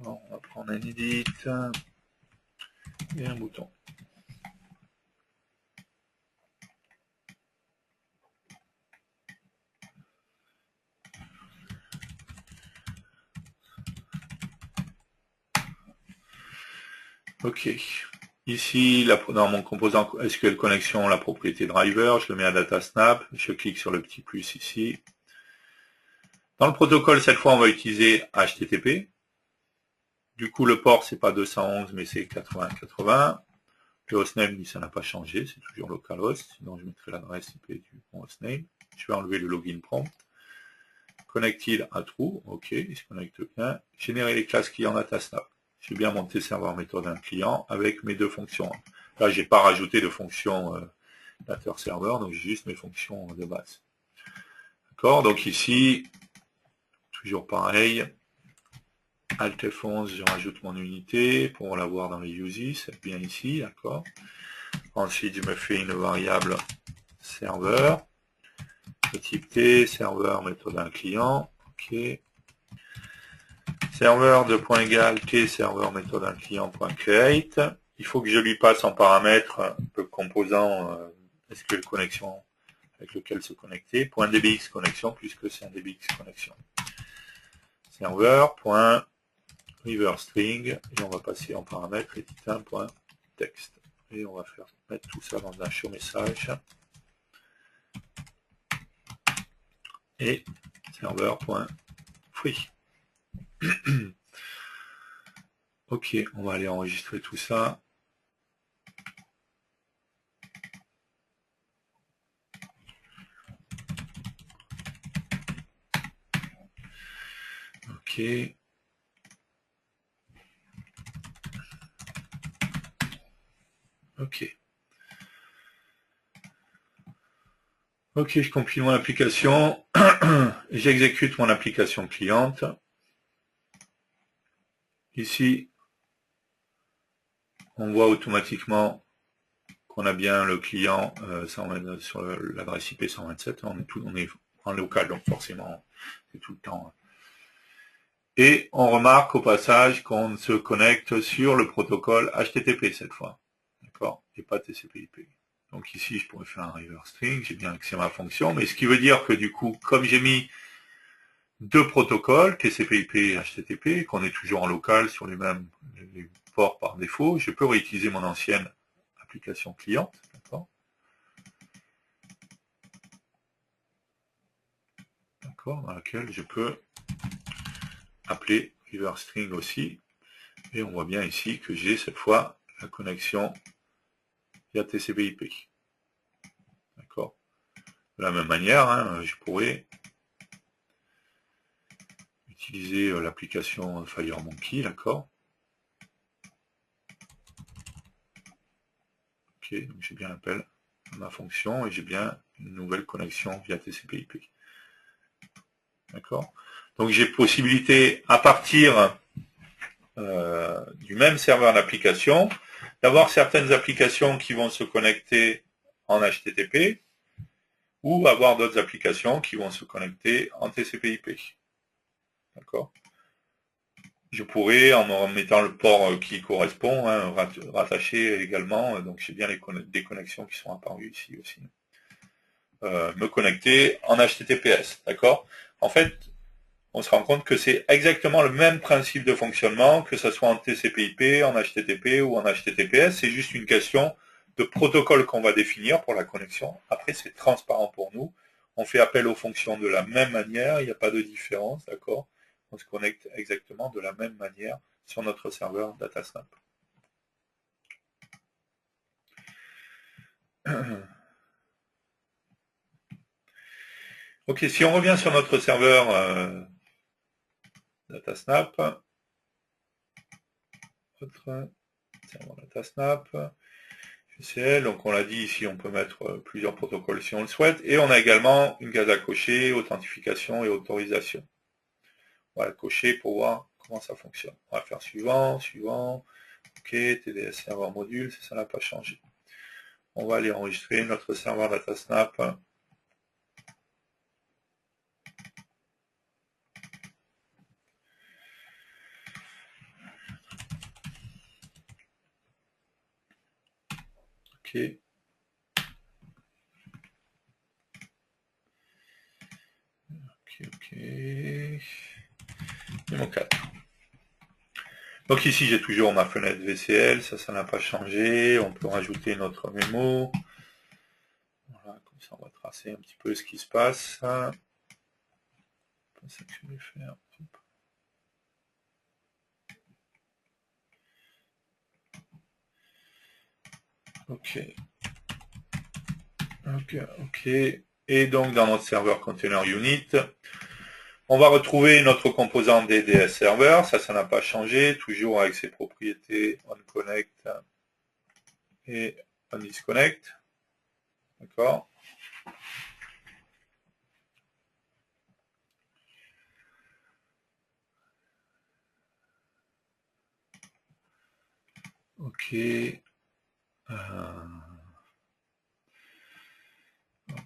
On va prendre un edit et un bouton. Ok. Ici, dans mon composant SQL Connection, la propriété driver, je le mets à DataSnap, je clique sur le petit plus ici. Dans le protocole, cette fois, on va utiliser HTTP. Du coup, le port, c'est pas 211, mais c'est 8080. Le hostname, ça n'a pas changé, c'est toujours localhost. Sinon, je mettrai l'adresse IP du hostname. Je vais enlever le login prompt. Connected à true, ok, il se connecte bien. Générer les classes client DataSnap. J'ai bien monté serveur méthode d'un client avec mes deux fonctions. Là, j'ai pas rajouté de fonction data serveur, donc j'ai juste mes fonctions de base. D'accord, donc ici, toujours pareil. Alt F11, je rajoute mon unité pour l'avoir dans les uses, c'est bien ici, d'accord. Ensuite, je me fais une variable serveur, de type T, serveur méthode d'un client, ok. Serveur de point égal T, serveur méthode d'un client.create. Il faut que je lui passe en paramètre le composant SQL connexion avec lequel se connecter. Point .dbx connexion, puisque c'est un dbx connexion. Serveur.reverstring, et on va passer en paramètre étitin.text. Et on va faire mettre tout ça dans un show message. Et serveur.free. Ok, on va aller enregistrer tout ça. Ok. Ok. Ok, je compile mon application. J'exécute mon application cliente. Ici, on voit automatiquement qu'on a bien le client sur l'adresse IP 127. On est en local, donc forcément, c'est tout le temps. Et on remarque au passage qu'on se connecte sur le protocole HTTP cette fois. D'accord, et pas TCP/IP. Donc ici, je pourrais faire un reverse string, j'ai bien accès à ma fonction, mais ce qui veut dire que du coup, comme j'ai mis deux protocoles, TCP/IP et HTTP, qu'on est toujours en local sur les mêmes ports par défaut, je peux réutiliser mon ancienne application cliente, d'accord, dans laquelle je peux appeler reverse string aussi, et on voit bien ici que j'ai cette fois la connexion via TCP/IP. D'accord. De la même manière, hein, je pourrais utiliser l'application FireMonkey, d'accord. Ok, donc j'ai bien l'appel à ma fonction et j'ai bien une nouvelle connexion via TCP/IP. D'accord. Donc j'ai possibilité à partir du même serveur d'application d'avoir certaines applications qui vont se connecter en HTTP ou avoir d'autres applications qui vont se connecter en TCP/IP. D'accord. Je pourrais, en mettant le port qui correspond, hein, rattacher également, donc j'ai bien des connexions qui sont apparues ici aussi, me connecter en HTTPS. D'accord. En fait, on se rend compte que c'est exactement le même principe de fonctionnement, que ce soit en TCP/IP, en HTTP ou en HTTPS. C'est juste une question de protocole qu'on va définir pour la connexion. Après, c'est transparent pour nous. On fait appel aux fonctions de la même manière, il n'y a pas de différence, d'accord? On se connecte exactement de la même manière sur notre serveur DataSnap. Ok, si on revient sur notre serveur DataSnap, notre serveur DataSnap, donc on l'a dit ici, on peut mettre plusieurs protocoles si on le souhaite, et on a également une case à cocher, authentification et autorisation. On va la cocher pour voir comment ça fonctionne. On va faire suivant, ok, TDS serveur module, ça n'a pas changé. On va aller enregistrer notre serveur DataSnap. Ok. Ok. Démo 4. Donc ici j'ai toujours ma fenêtre VCL, ça n'a pas changé. On peut rajouter notre mémo. Voilà, comme ça on va tracer un petit peu ce qui se passe. C'est ça que je vais faire. Ok. Ok. Et donc dans notre serveur container unit, on va retrouver notre composant DDS server. Ça n'a pas changé, toujours avec ses propriétés onConnect et onDisconnect. D'accord. Ok.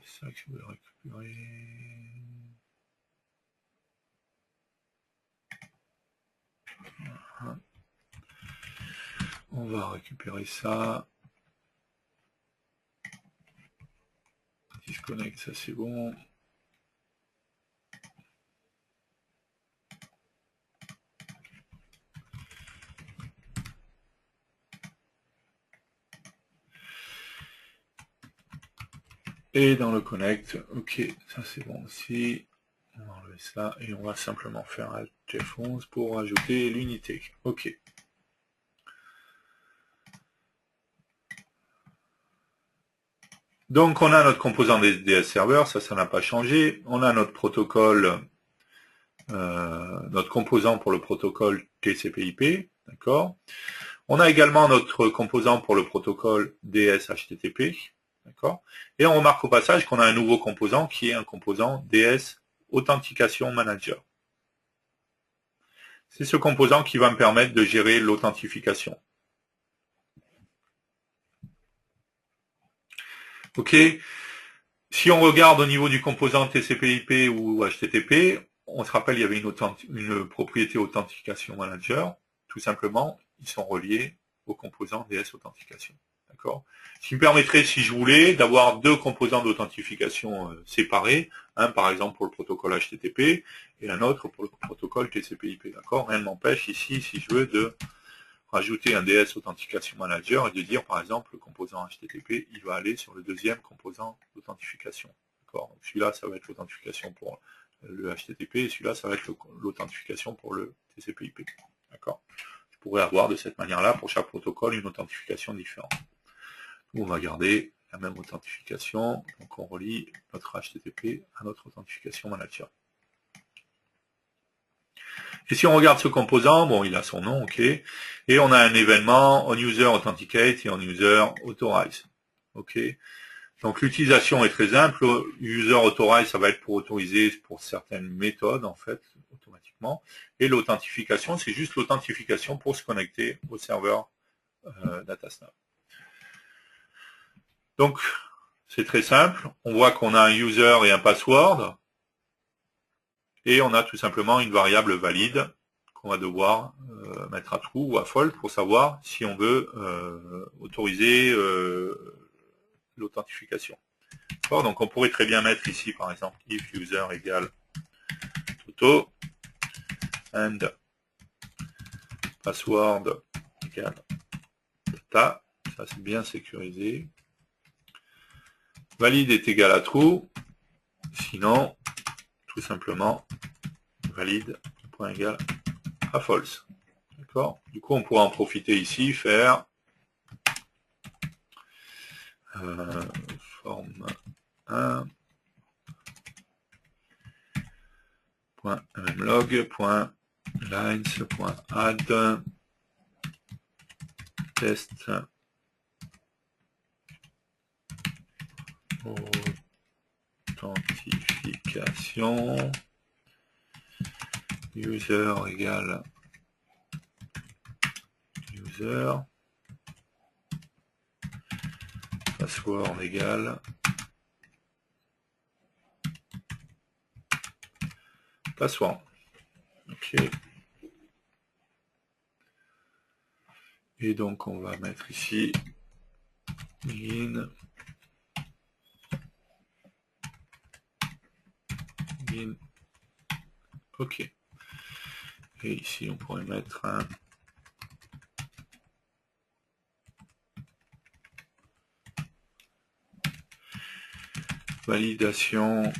C'est ça que je voulais récupérer. On va récupérer ça. Disconnect, ça c'est bon. Et dans le connect, ok, ça c'est bon aussi. On va enlever ça et on va simplement faire Alt F11 pour ajouter l'unité. Ok. Donc on a notre composant DDS server, ça n'a pas changé. On a notre protocole, notre composant pour le protocole TCP/IP, d'accord. On a également notre composant pour le protocole DS/HTTP, d'accord. Et on remarque au passage qu'on a un nouveau composant qui est un composant DS Authentication Manager. C'est ce composant qui va me permettre de gérer l'authentification. Ok. Si on regarde au niveau du composant TCP/IP ou HTTP, on se rappelle il y avait une propriété Authentication Manager. Tout simplement, ils sont reliés au composant DS Authentication. D'accord. Ce qui me permettrait, si je voulais, d'avoir deux composants d'authentification séparés, un par exemple pour le protocole HTTP et un autre pour le protocole TCP/IP. D'accord. Rien ne m'empêche ici, si je veux, de rajouter un DS Authentication Manager et de dire, par exemple, le composant HTTP, il va aller sur le deuxième composant d'authentification. D'accord. Celui-là, ça va être l'authentification pour le HTTP et celui-là, ça va être l'authentification pour le TCP/IP. D'accord. Je pourrais avoir de cette manière-là, pour chaque protocole, une authentification différente. On va garder la même authentification, donc on relie notre HTTP à notre authentification manager. Et si on regarde ce composant, bon, il a son nom, ok, et on a un événement onUser Authenticate et onUser Authorize, ok. Donc l'utilisation est très simple. User Authorize, ça va être pour autoriser pour certaines méthodes, en fait, automatiquement. Et l'authentification, c'est juste l'authentification pour se connecter au serveur DataSnap. Donc, c'est très simple. On voit qu'on a un user et un password. Et on a tout simplement une variable valide qu'on va devoir mettre à true ou à false pour savoir si on veut autoriser l'authentification. Donc on pourrait très bien mettre ici par exemple if user égale toto and password égale data. Ça c'est bien sécurisé. Valide est égal à true. Sinon, tout simplement, valide.égal à false. D'accord. Du coup, on pourra en profiter ici, faire forme 1 .mlog.lines.add test authentification user égale user password égale password. Ok. Et donc on va mettre ici begin ok. Et ici on pourrait mettre un validation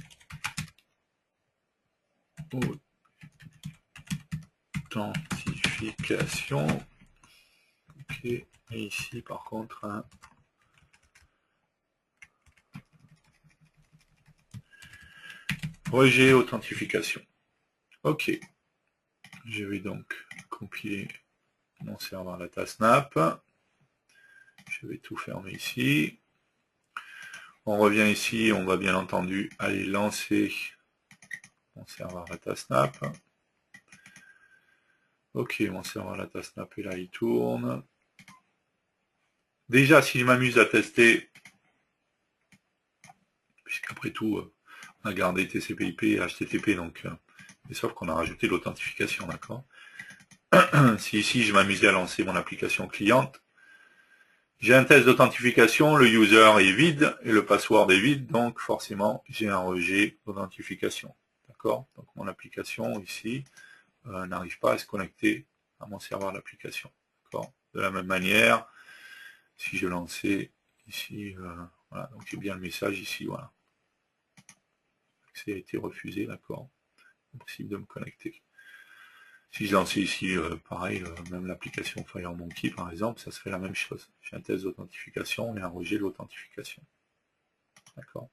authentification. Ok, et ici par contre un rejet authentification. Ok, je vais donc compiler mon serveur DataSnap. Je vais tout fermer ici. On revient ici, on va bien entendu aller lancer mon serveur DataSnap. Ok, mon serveur DataSnap est là, il tourne. Déjà, si je m'amuse à tester, puisqu'après tout, on a gardé TCP/IP et HTTP, donc, mais sauf qu'on a rajouté l'authentification, d'accord. Si ici je m'amusais à lancer mon application cliente, j'ai un test d'authentification, le user est vide et le password est vide, donc forcément j'ai un rejet d'authentification. D'accord. Donc mon application ici n'arrive pas à se connecter à mon serveur d'application. D'accord. De la même manière, si je lançais ici, voilà, donc j'ai bien le message ici, voilà. L'accès a été refusé, d'accord. Impossible de me connecter. Si je lançais ici, pareil, même l'application FireMonkey par exemple, ça serait la même chose. J'ai un test d'authentification et un rejet de l'authentification. D'accord.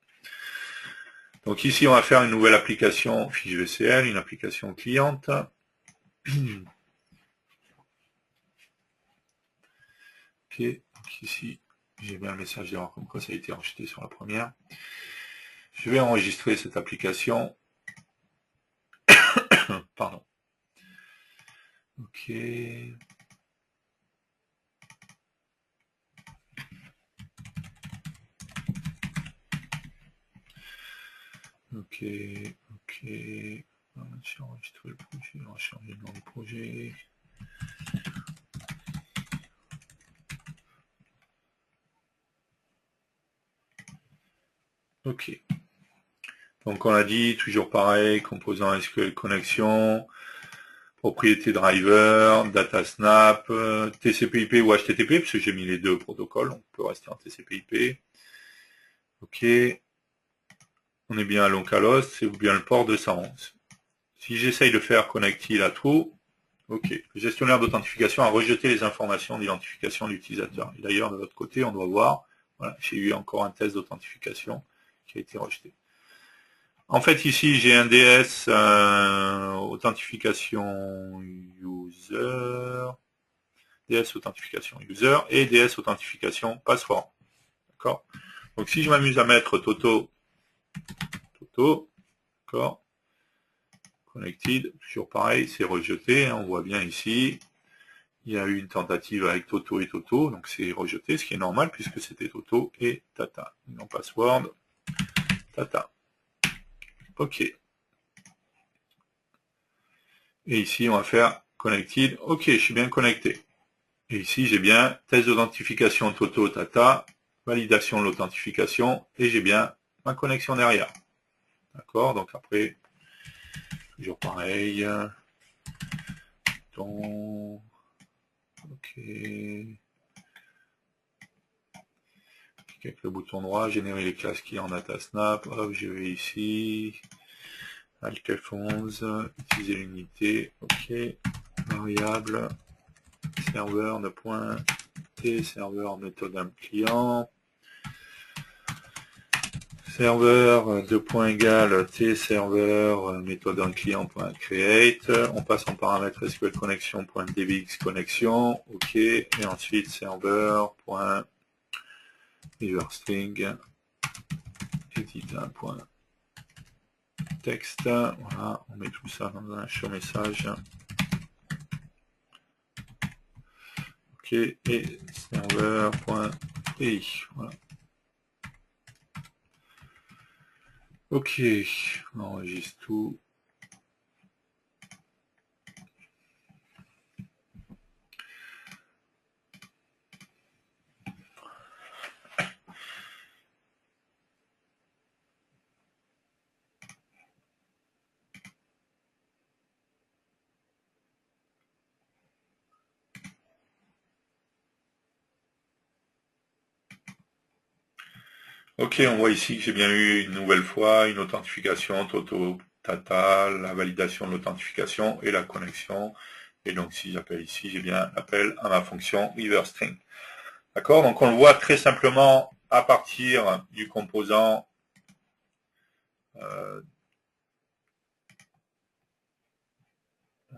Donc ici, on va faire une nouvelle application fiche VCL, une application cliente. Ok, donc ici, j'ai bien le message d'erreur comme quoi ça a été rejeté sur la première. Je vais enregistrer cette application. Pardon. Ok. Ok, ok. J'ai enregistré le projet, on va changer le nom du projet. Ok. Donc on a dit, toujours pareil, composant SQL connexion, propriété driver, datasnap, TCP/IP ou HTTP, parce que j'ai mis les deux protocoles, on peut rester en TCP/IP. Ok. On est bien à localhost, c'est bien le port 211. Si j'essaye de faire connectil à true, ok. Le gestionnaire d'authentification a rejeté les informations d'identification de l'utilisateur. Et d'ailleurs, de l'autre côté, on doit voir, voilà, j'ai eu encore un test d'authentification qui a été rejeté. En fait, ici, j'ai un DS authentification user, DS authentification user et DS authentification password. D'accord. Donc, si je m'amuse à mettre Toto, d'accord, connected, toujours pareil, c'est rejeté, hein, on voit bien ici. Il y a eu une tentative avec Toto et Toto, donc c'est rejeté, ce qui est normal puisque c'était Toto et Tata. Non password, Tata. Ok. Et ici, on va faire connected. Ok, je suis bien connecté. Et ici, j'ai bien test d'authentification Toto, Tata, validation de l'authentification, et j'ai bien ma connexion derrière. D'accord. Donc après, toujours pareil. Ok. Avec le bouton droit, générer les classes qui en DataSnap. Hop, je vais ici. Alt F11, utiliser l'unité. Ok. Variable. Serveur de point T, serveur méthode client. Serveur de point égal T serveur méthode client.create. On passe en paramètre SQL connexion.dbx connexion. Ok. Et ensuite serveur.riverstring edit.text. Voilà. On met tout ça dans un show message. Ok. Et serveur.pri. Voilà. Ok, on enregistre tout. Ok, on voit ici que j'ai bien eu une nouvelle fois une authentification, Toto, Tata, la validation de l'authentification et la connexion. Et donc si j'appelle ici, j'ai bien l'appel à ma fonction ReverString. D'accord, donc on le voit très simplement à partir du composant on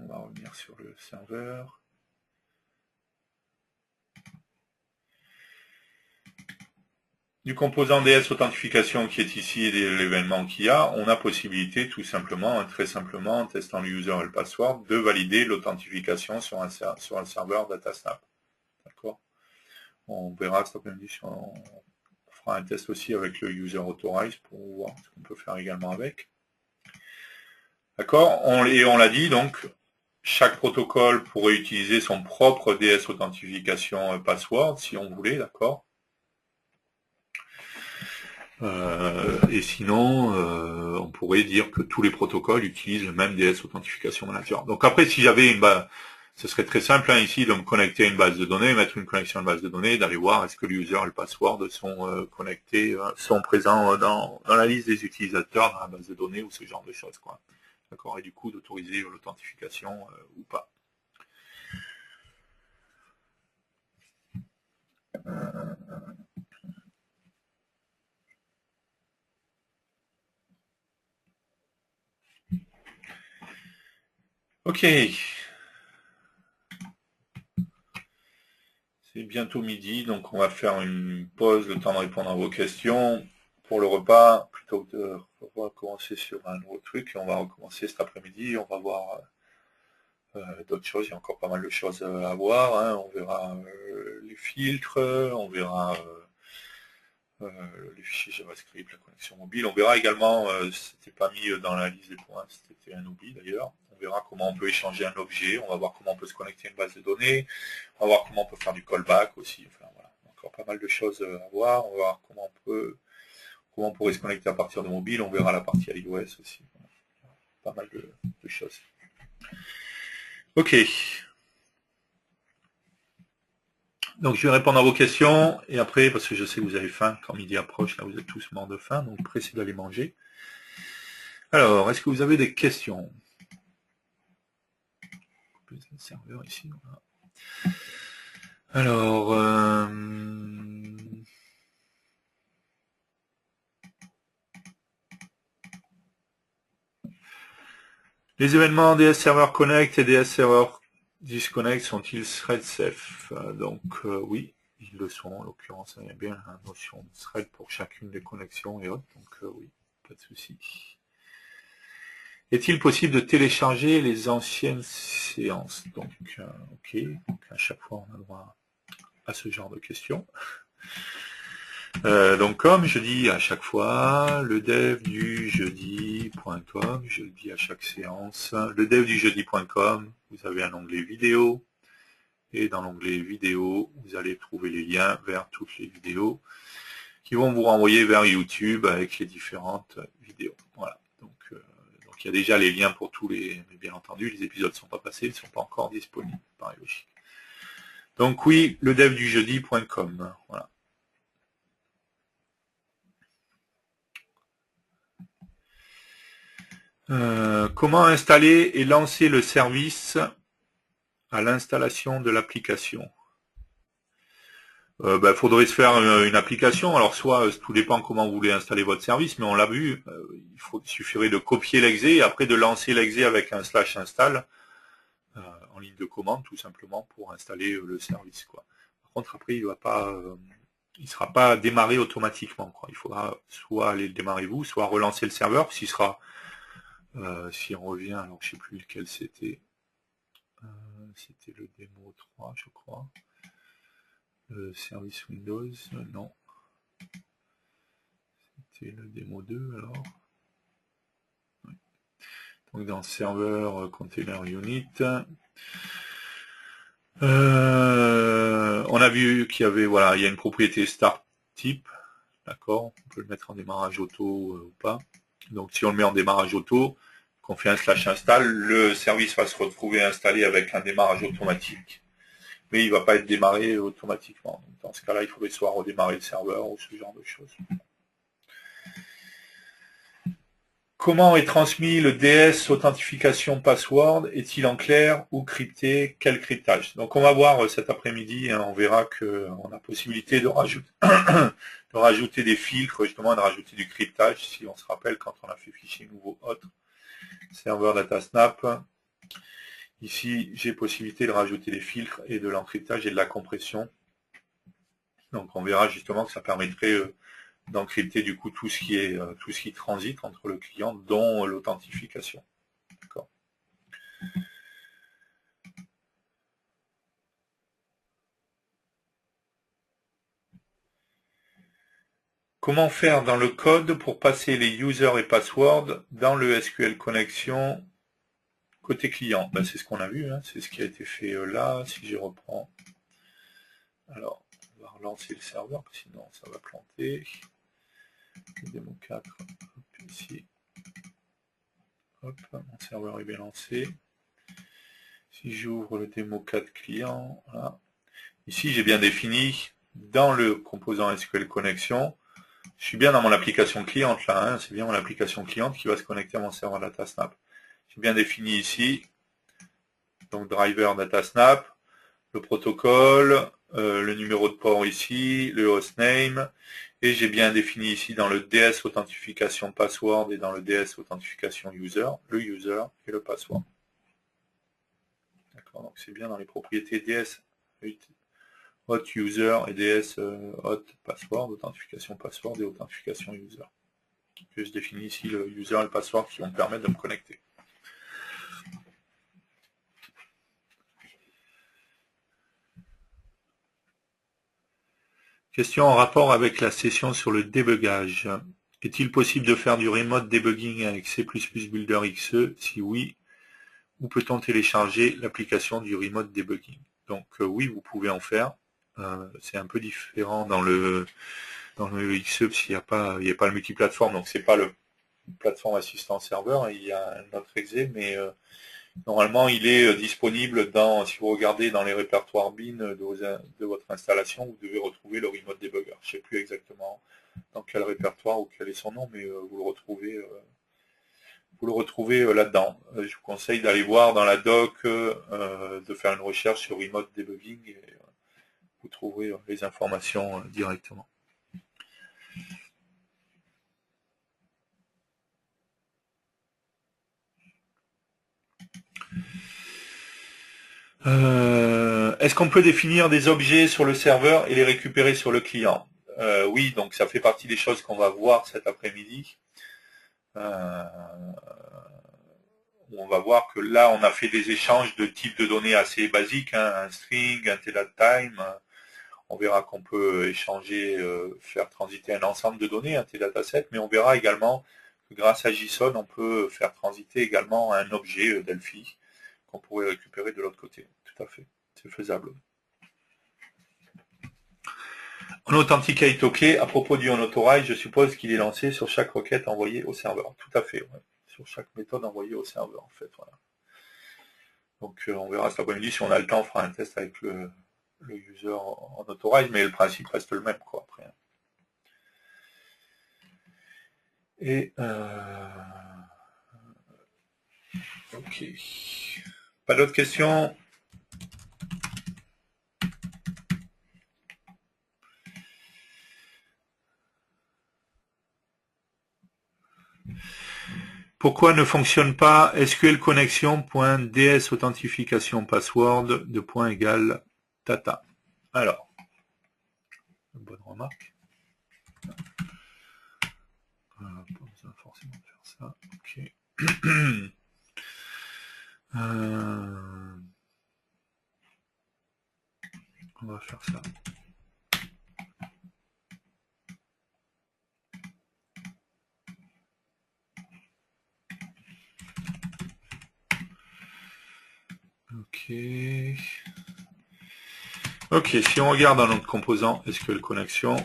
va revenir sur le serveur. Du composant DS authentification qui est ici et l'événement qu'il y a, on a possibilité tout simplement, très simplement, en testant le user et le password, de valider l'authentification sur un serveur DataSnap. D'accord. On verra cet après-midi si on fera un test aussi avec le user authorize pour voir ce qu'on peut faire également avec. D'accord. Et on l'a dit, donc, chaque protocole pourrait utiliser son propre DS authentification password si on voulait, d'accord. Et sinon, on pourrait dire que tous les protocoles utilisent le même DS Authentification Manager. Donc après, si j'avais une base, ce serait très simple ici de me connecter à une base de données, mettre une connexion à une base de données, d'aller voir est-ce que le user et le password sont connectés, sont présents dans la liste des utilisateurs dans la base de données ou ce genre de choses, quoi. D'accord. Et du coup, d'autoriser l'authentification ou pas. Ok. C'est bientôt midi, donc on va faire une pause, le temps de répondre à vos questions pour le repas, plutôt que de recommencer sur un nouveau truc. Et on va recommencer cet après-midi, on va voir d'autres choses, il y a encore pas mal de choses à voir. Hein. On verra les filtres, on verra les fichiers JavaScript, la connexion mobile. On verra également, c'était pas mis dans la liste des points, c'était un oubli d'ailleurs. On verra comment on peut échanger un objet, on va voir comment on peut se connecter à une base de données, on va voir comment on peut faire du callback aussi. Enfin voilà, encore pas mal de choses à voir. On va voir comment on pourrait se connecter à partir de mobile. On verra la partie iOS aussi. Voilà. Pas mal de choses. Ok. Donc je vais répondre à vos questions et après, parce que je sais que vous avez faim, quand midi approche, là vous êtes tous morts de faim, donc pressés d'aller manger. Alors, est-ce que vous avez des questions? Le serveur ici, voilà. Alors, les événements DS Server Connect et DS Server Disconnect sont-ils thread safe? Donc oui, ils le sont. En l'occurrence, il y a bien la notion de thread pour chacune des connexions et autres. Donc oui, pas de souci. Est-il possible de télécharger les anciennes séances? Donc ok, donc à chaque fois on a droit à ce genre de questions. Donc comme je dis à chaque fois, le dev du jeudi.com, je le dis à chaque séance, le dev du jeudi.com, vous avez un onglet vidéo, et dans l'onglet vidéo, vous allez trouver les liens vers toutes les vidéos qui vont vous renvoyer vers YouTube avec les différentes vidéos. Voilà. Donc il y a déjà les liens pour tous les, mais bien entendu, les épisodes ne sont pas passés, ils ne sont pas encore disponibles, par logique. Donc oui, le dev du jeudi.com, voilà. Comment installer et lancer le service à l'installation de l'application? Faudrait se faire une application. Alors soit tout dépend comment vous voulez installer votre service, mais on l'a vu, il suffirait de copier l'exe et après de lancer l'exe avec un /install en ligne de commande tout simplement pour installer le service, quoi. Par contre après il sera pas démarré automatiquement, quoi. Il faudra soit aller le démarrer vous, soit relancer le serveur, s'il sera si on revient, alors je sais plus lequel c'était. C'était le démo 3, je crois. Le service Windows, non. C'était le démo 2, alors. Oui. Donc dans serveur container unit, on a vu qu'il y avait, voilà, il y a une propriété start type, d'accord. On peut le mettre en démarrage auto ou pas. Donc si on le met en démarrage auto, qu'on fait un /install, le service va se retrouver installé avec un démarrage automatique. Mais il ne va pas être démarré automatiquement. Donc, dans ce cas-là, il faudrait soit redémarrer le serveur ou ce genre de choses. Comment est transmis le DS authentification password? Est-il en clair ou crypté? Quel cryptage? Donc on va voir cet après-midi, hein, on verra qu'on a possibilité de rajouter, de rajouter des filtres, justement de rajouter du cryptage, si on se rappelle quand on a fait fichier nouveau autre, serveur datasnap. Ici j'ai possibilité de rajouter des filtres et de l'encryptage et de la compression. Donc on verra justement que ça permettrait d'encrypter du coup tout ce qui transite entre le client, dont l'authentification. D'accord. Comment faire dans le code pour passer les users et passwords dans le SQL Connection côté client? Ben, c'est ce qu'on a vu, hein, c'est ce qui a été fait là. Si je reprends, alors on va relancer le serveur, sinon ça va planter. Le démo 4, hop, ici. Hop, mon serveur est bien lancé. Si j'ouvre le démo 4 client, voilà. Ici j'ai bien défini dans le composant SQL Connection. Je suis bien dans mon application cliente là, hein, c'est bien mon application cliente qui va se connecter à mon serveur DataSnap. J'ai bien défini ici, donc driver DataSnap, le protocole, le numéro de port ici, le hostname, et j'ai bien défini ici dans le DS authentification password et dans le DS authentification user, le user et le password. D'accord, donc c'est bien dans les propriétés DS hot user et DS hot password, authentification password et authentification user. Je définis ici le user et le password qui vont me permettre de me connecter. Question en rapport avec la session sur le débugage. Est-il possible de faire du remote debugging avec C++ Builder XE? Si oui, où peut-on télécharger l'application du remote debugging? Donc oui, vous pouvez en faire. C'est un peu différent dans le XE parce qu'il n'y a pas le multiplateforme, donc c'est pas le plateforme assistant serveur, il y a un autre exe, mais normalement il est disponible dans, si vous regardez dans les répertoires bin de votre installation, vous devez retrouver le remote debugger. Je ne sais plus exactement dans quel répertoire ou quel est son nom, mais vous le retrouvez là-dedans. Je vous conseille d'aller voir dans la doc, de faire une recherche sur remote debugging et vous trouverez les informations directement. Est-ce qu'on peut définir des objets sur le serveur et les récupérer sur le client? Oui, donc ça fait partie des choses qu'on va voir cet après-midi. On va voir que là, on a fait des échanges de types de données assez basiques, hein, un string, un tDataTime. On verra qu'on peut échanger, faire transiter un ensemble de données, un tdataset, mais on verra également que grâce à JSON, on peut faire transiter également un objet Delphi qu'on pourrait récupérer de l'autre côté. Tout à fait, c'est faisable. OnAuthenticate OK. À propos du OnAuthorize, je suppose qu'il est lancé sur chaque requête envoyée au serveur. Tout à fait, ouais. Sur chaque méthode envoyée au serveur, en fait. Voilà. Donc on verra cet après-midi, si on a le temps, on fera un test avec le user OnAuthorize, mais le principe reste le même, quoi, après. Et ok. Pas d'autres questions? Pourquoi ne fonctionne pas SQL connection.ds authentification password de point égal tata? Alors, bonne remarque. Pas besoin forcément de faire ça. Ok. On va faire ça. Ok. Ok, si on regarde dans notre composant SQL Connection,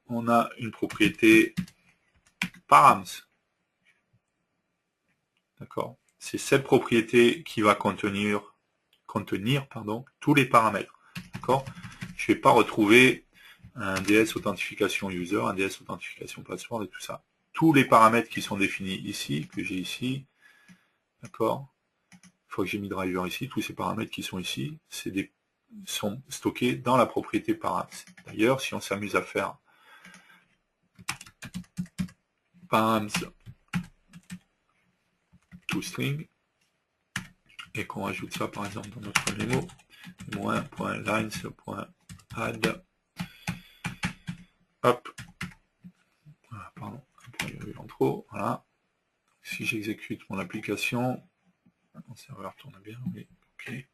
on a une propriété params. D'accord. C'est cette propriété qui va contenir tous les paramètres. D'accord. Je ne vais pas retrouver un DS authentification user, un DS authentification password et tout ça. tous les paramètres qui sont définis ici, que j'ai ici, d'accord, une fois que j'ai mis driver ici, tous ces paramètres qui sont ici, sont stockés dans la propriété params. D'ailleurs, si on s'amuse à faire params toString, et qu'on ajoute ça par exemple dans notre mémo, -lines.add, hop, pardon, en trop, voilà. Si j'exécute mon application, mon serveur tourne bien, oui, ok.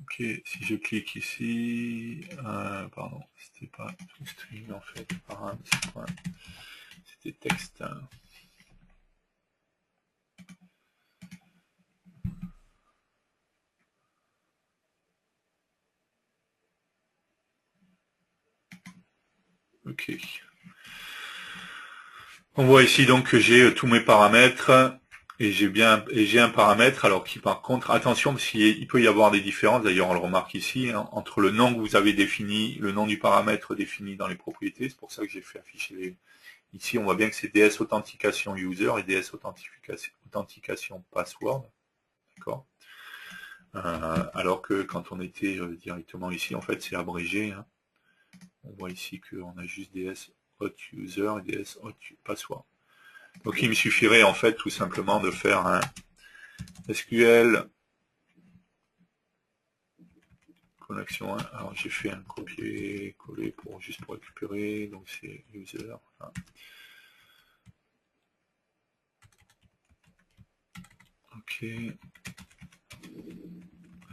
Ok, si je clique ici, pardon, c'était pas toString en fait, c'était texte. Ok. On voit ici donc que j'ai tous mes paramètres et j'ai un paramètre alors qui par contre, attention parce qu'il peut y avoir des différences, d'ailleurs on le remarque ici, hein, entre le nom que vous avez défini, le nom du paramètre défini dans les propriétés, c'est pour ça que j'ai fait afficher les... Ici on voit bien que c'est DS authentication user et DS authentication password, d'accord, alors que quand on était directement ici, en fait c'est abrégé, hein. On voit ici qu'on a juste DS auth user et DS auth password. Donc il me suffirait en fait tout simplement de faire un SQL connexion 1. Alors j'ai fait un copier-coller juste pour récupérer, donc c'est user. Voilà. Ok.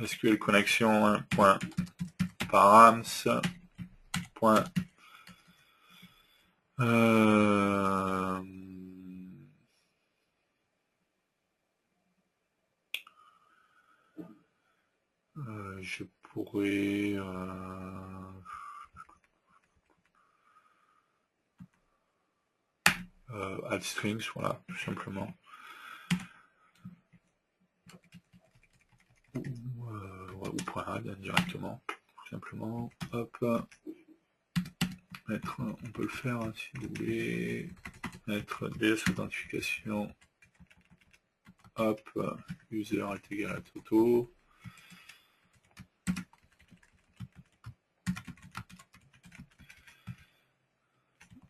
SQL connexion 1.params. Je pourrais add strings, voilà, tout simplement. Ou point add directement, tout simplement. Hop. On peut le faire hein, si vous voulez. Mettre DS authentification. Hop. User est égal à Toto.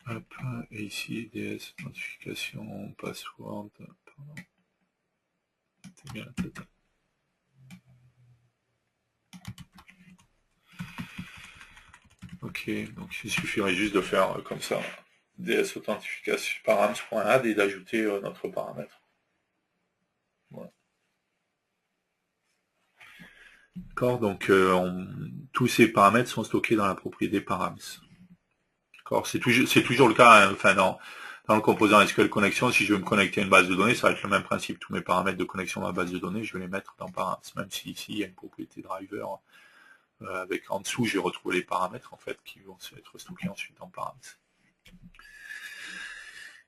Hop, et ici, DS, authentification, password, pardon. C'est bien, peut-être. Ok, donc il suffirait juste de faire comme ça, DS authentification params.add et d'ajouter notre paramètre. Voilà. D'accord, donc tous ces paramètres sont stockés dans la propriété params. C'est toujours le cas, hein, enfin dans le composant SQL Connection, si je veux me connecter à une base de données, ça va être le même principe. Tous mes paramètres de connexion à ma base de données, je vais les mettre dans params, même si ici il y a une propriété driver, avec en dessous, j'ai retrouvé les paramètres en fait qui vont être stockés ensuite dans params.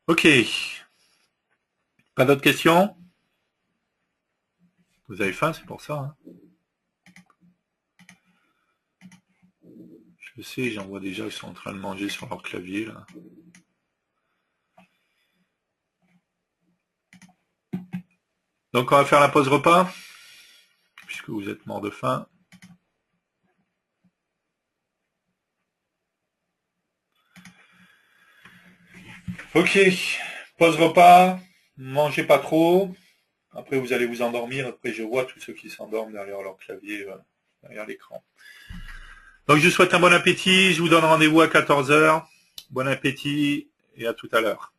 Ok. Pas d'autres questions? Vous avez faim, c'est pour ça. Hein, je sais, j'en vois déjà, ils sont en train de manger sur leur clavier là. Donc on va faire la pause repas, puisque vous êtes mort de faim. Ok, pause repas, mangez pas trop. Après vous allez vous endormir, après je vois tous ceux qui s'endorment derrière leur clavier, derrière l'écran. Donc je vous souhaite un bon appétit, je vous donne rendez-vous à 14h. Bon appétit et à tout à l'heure.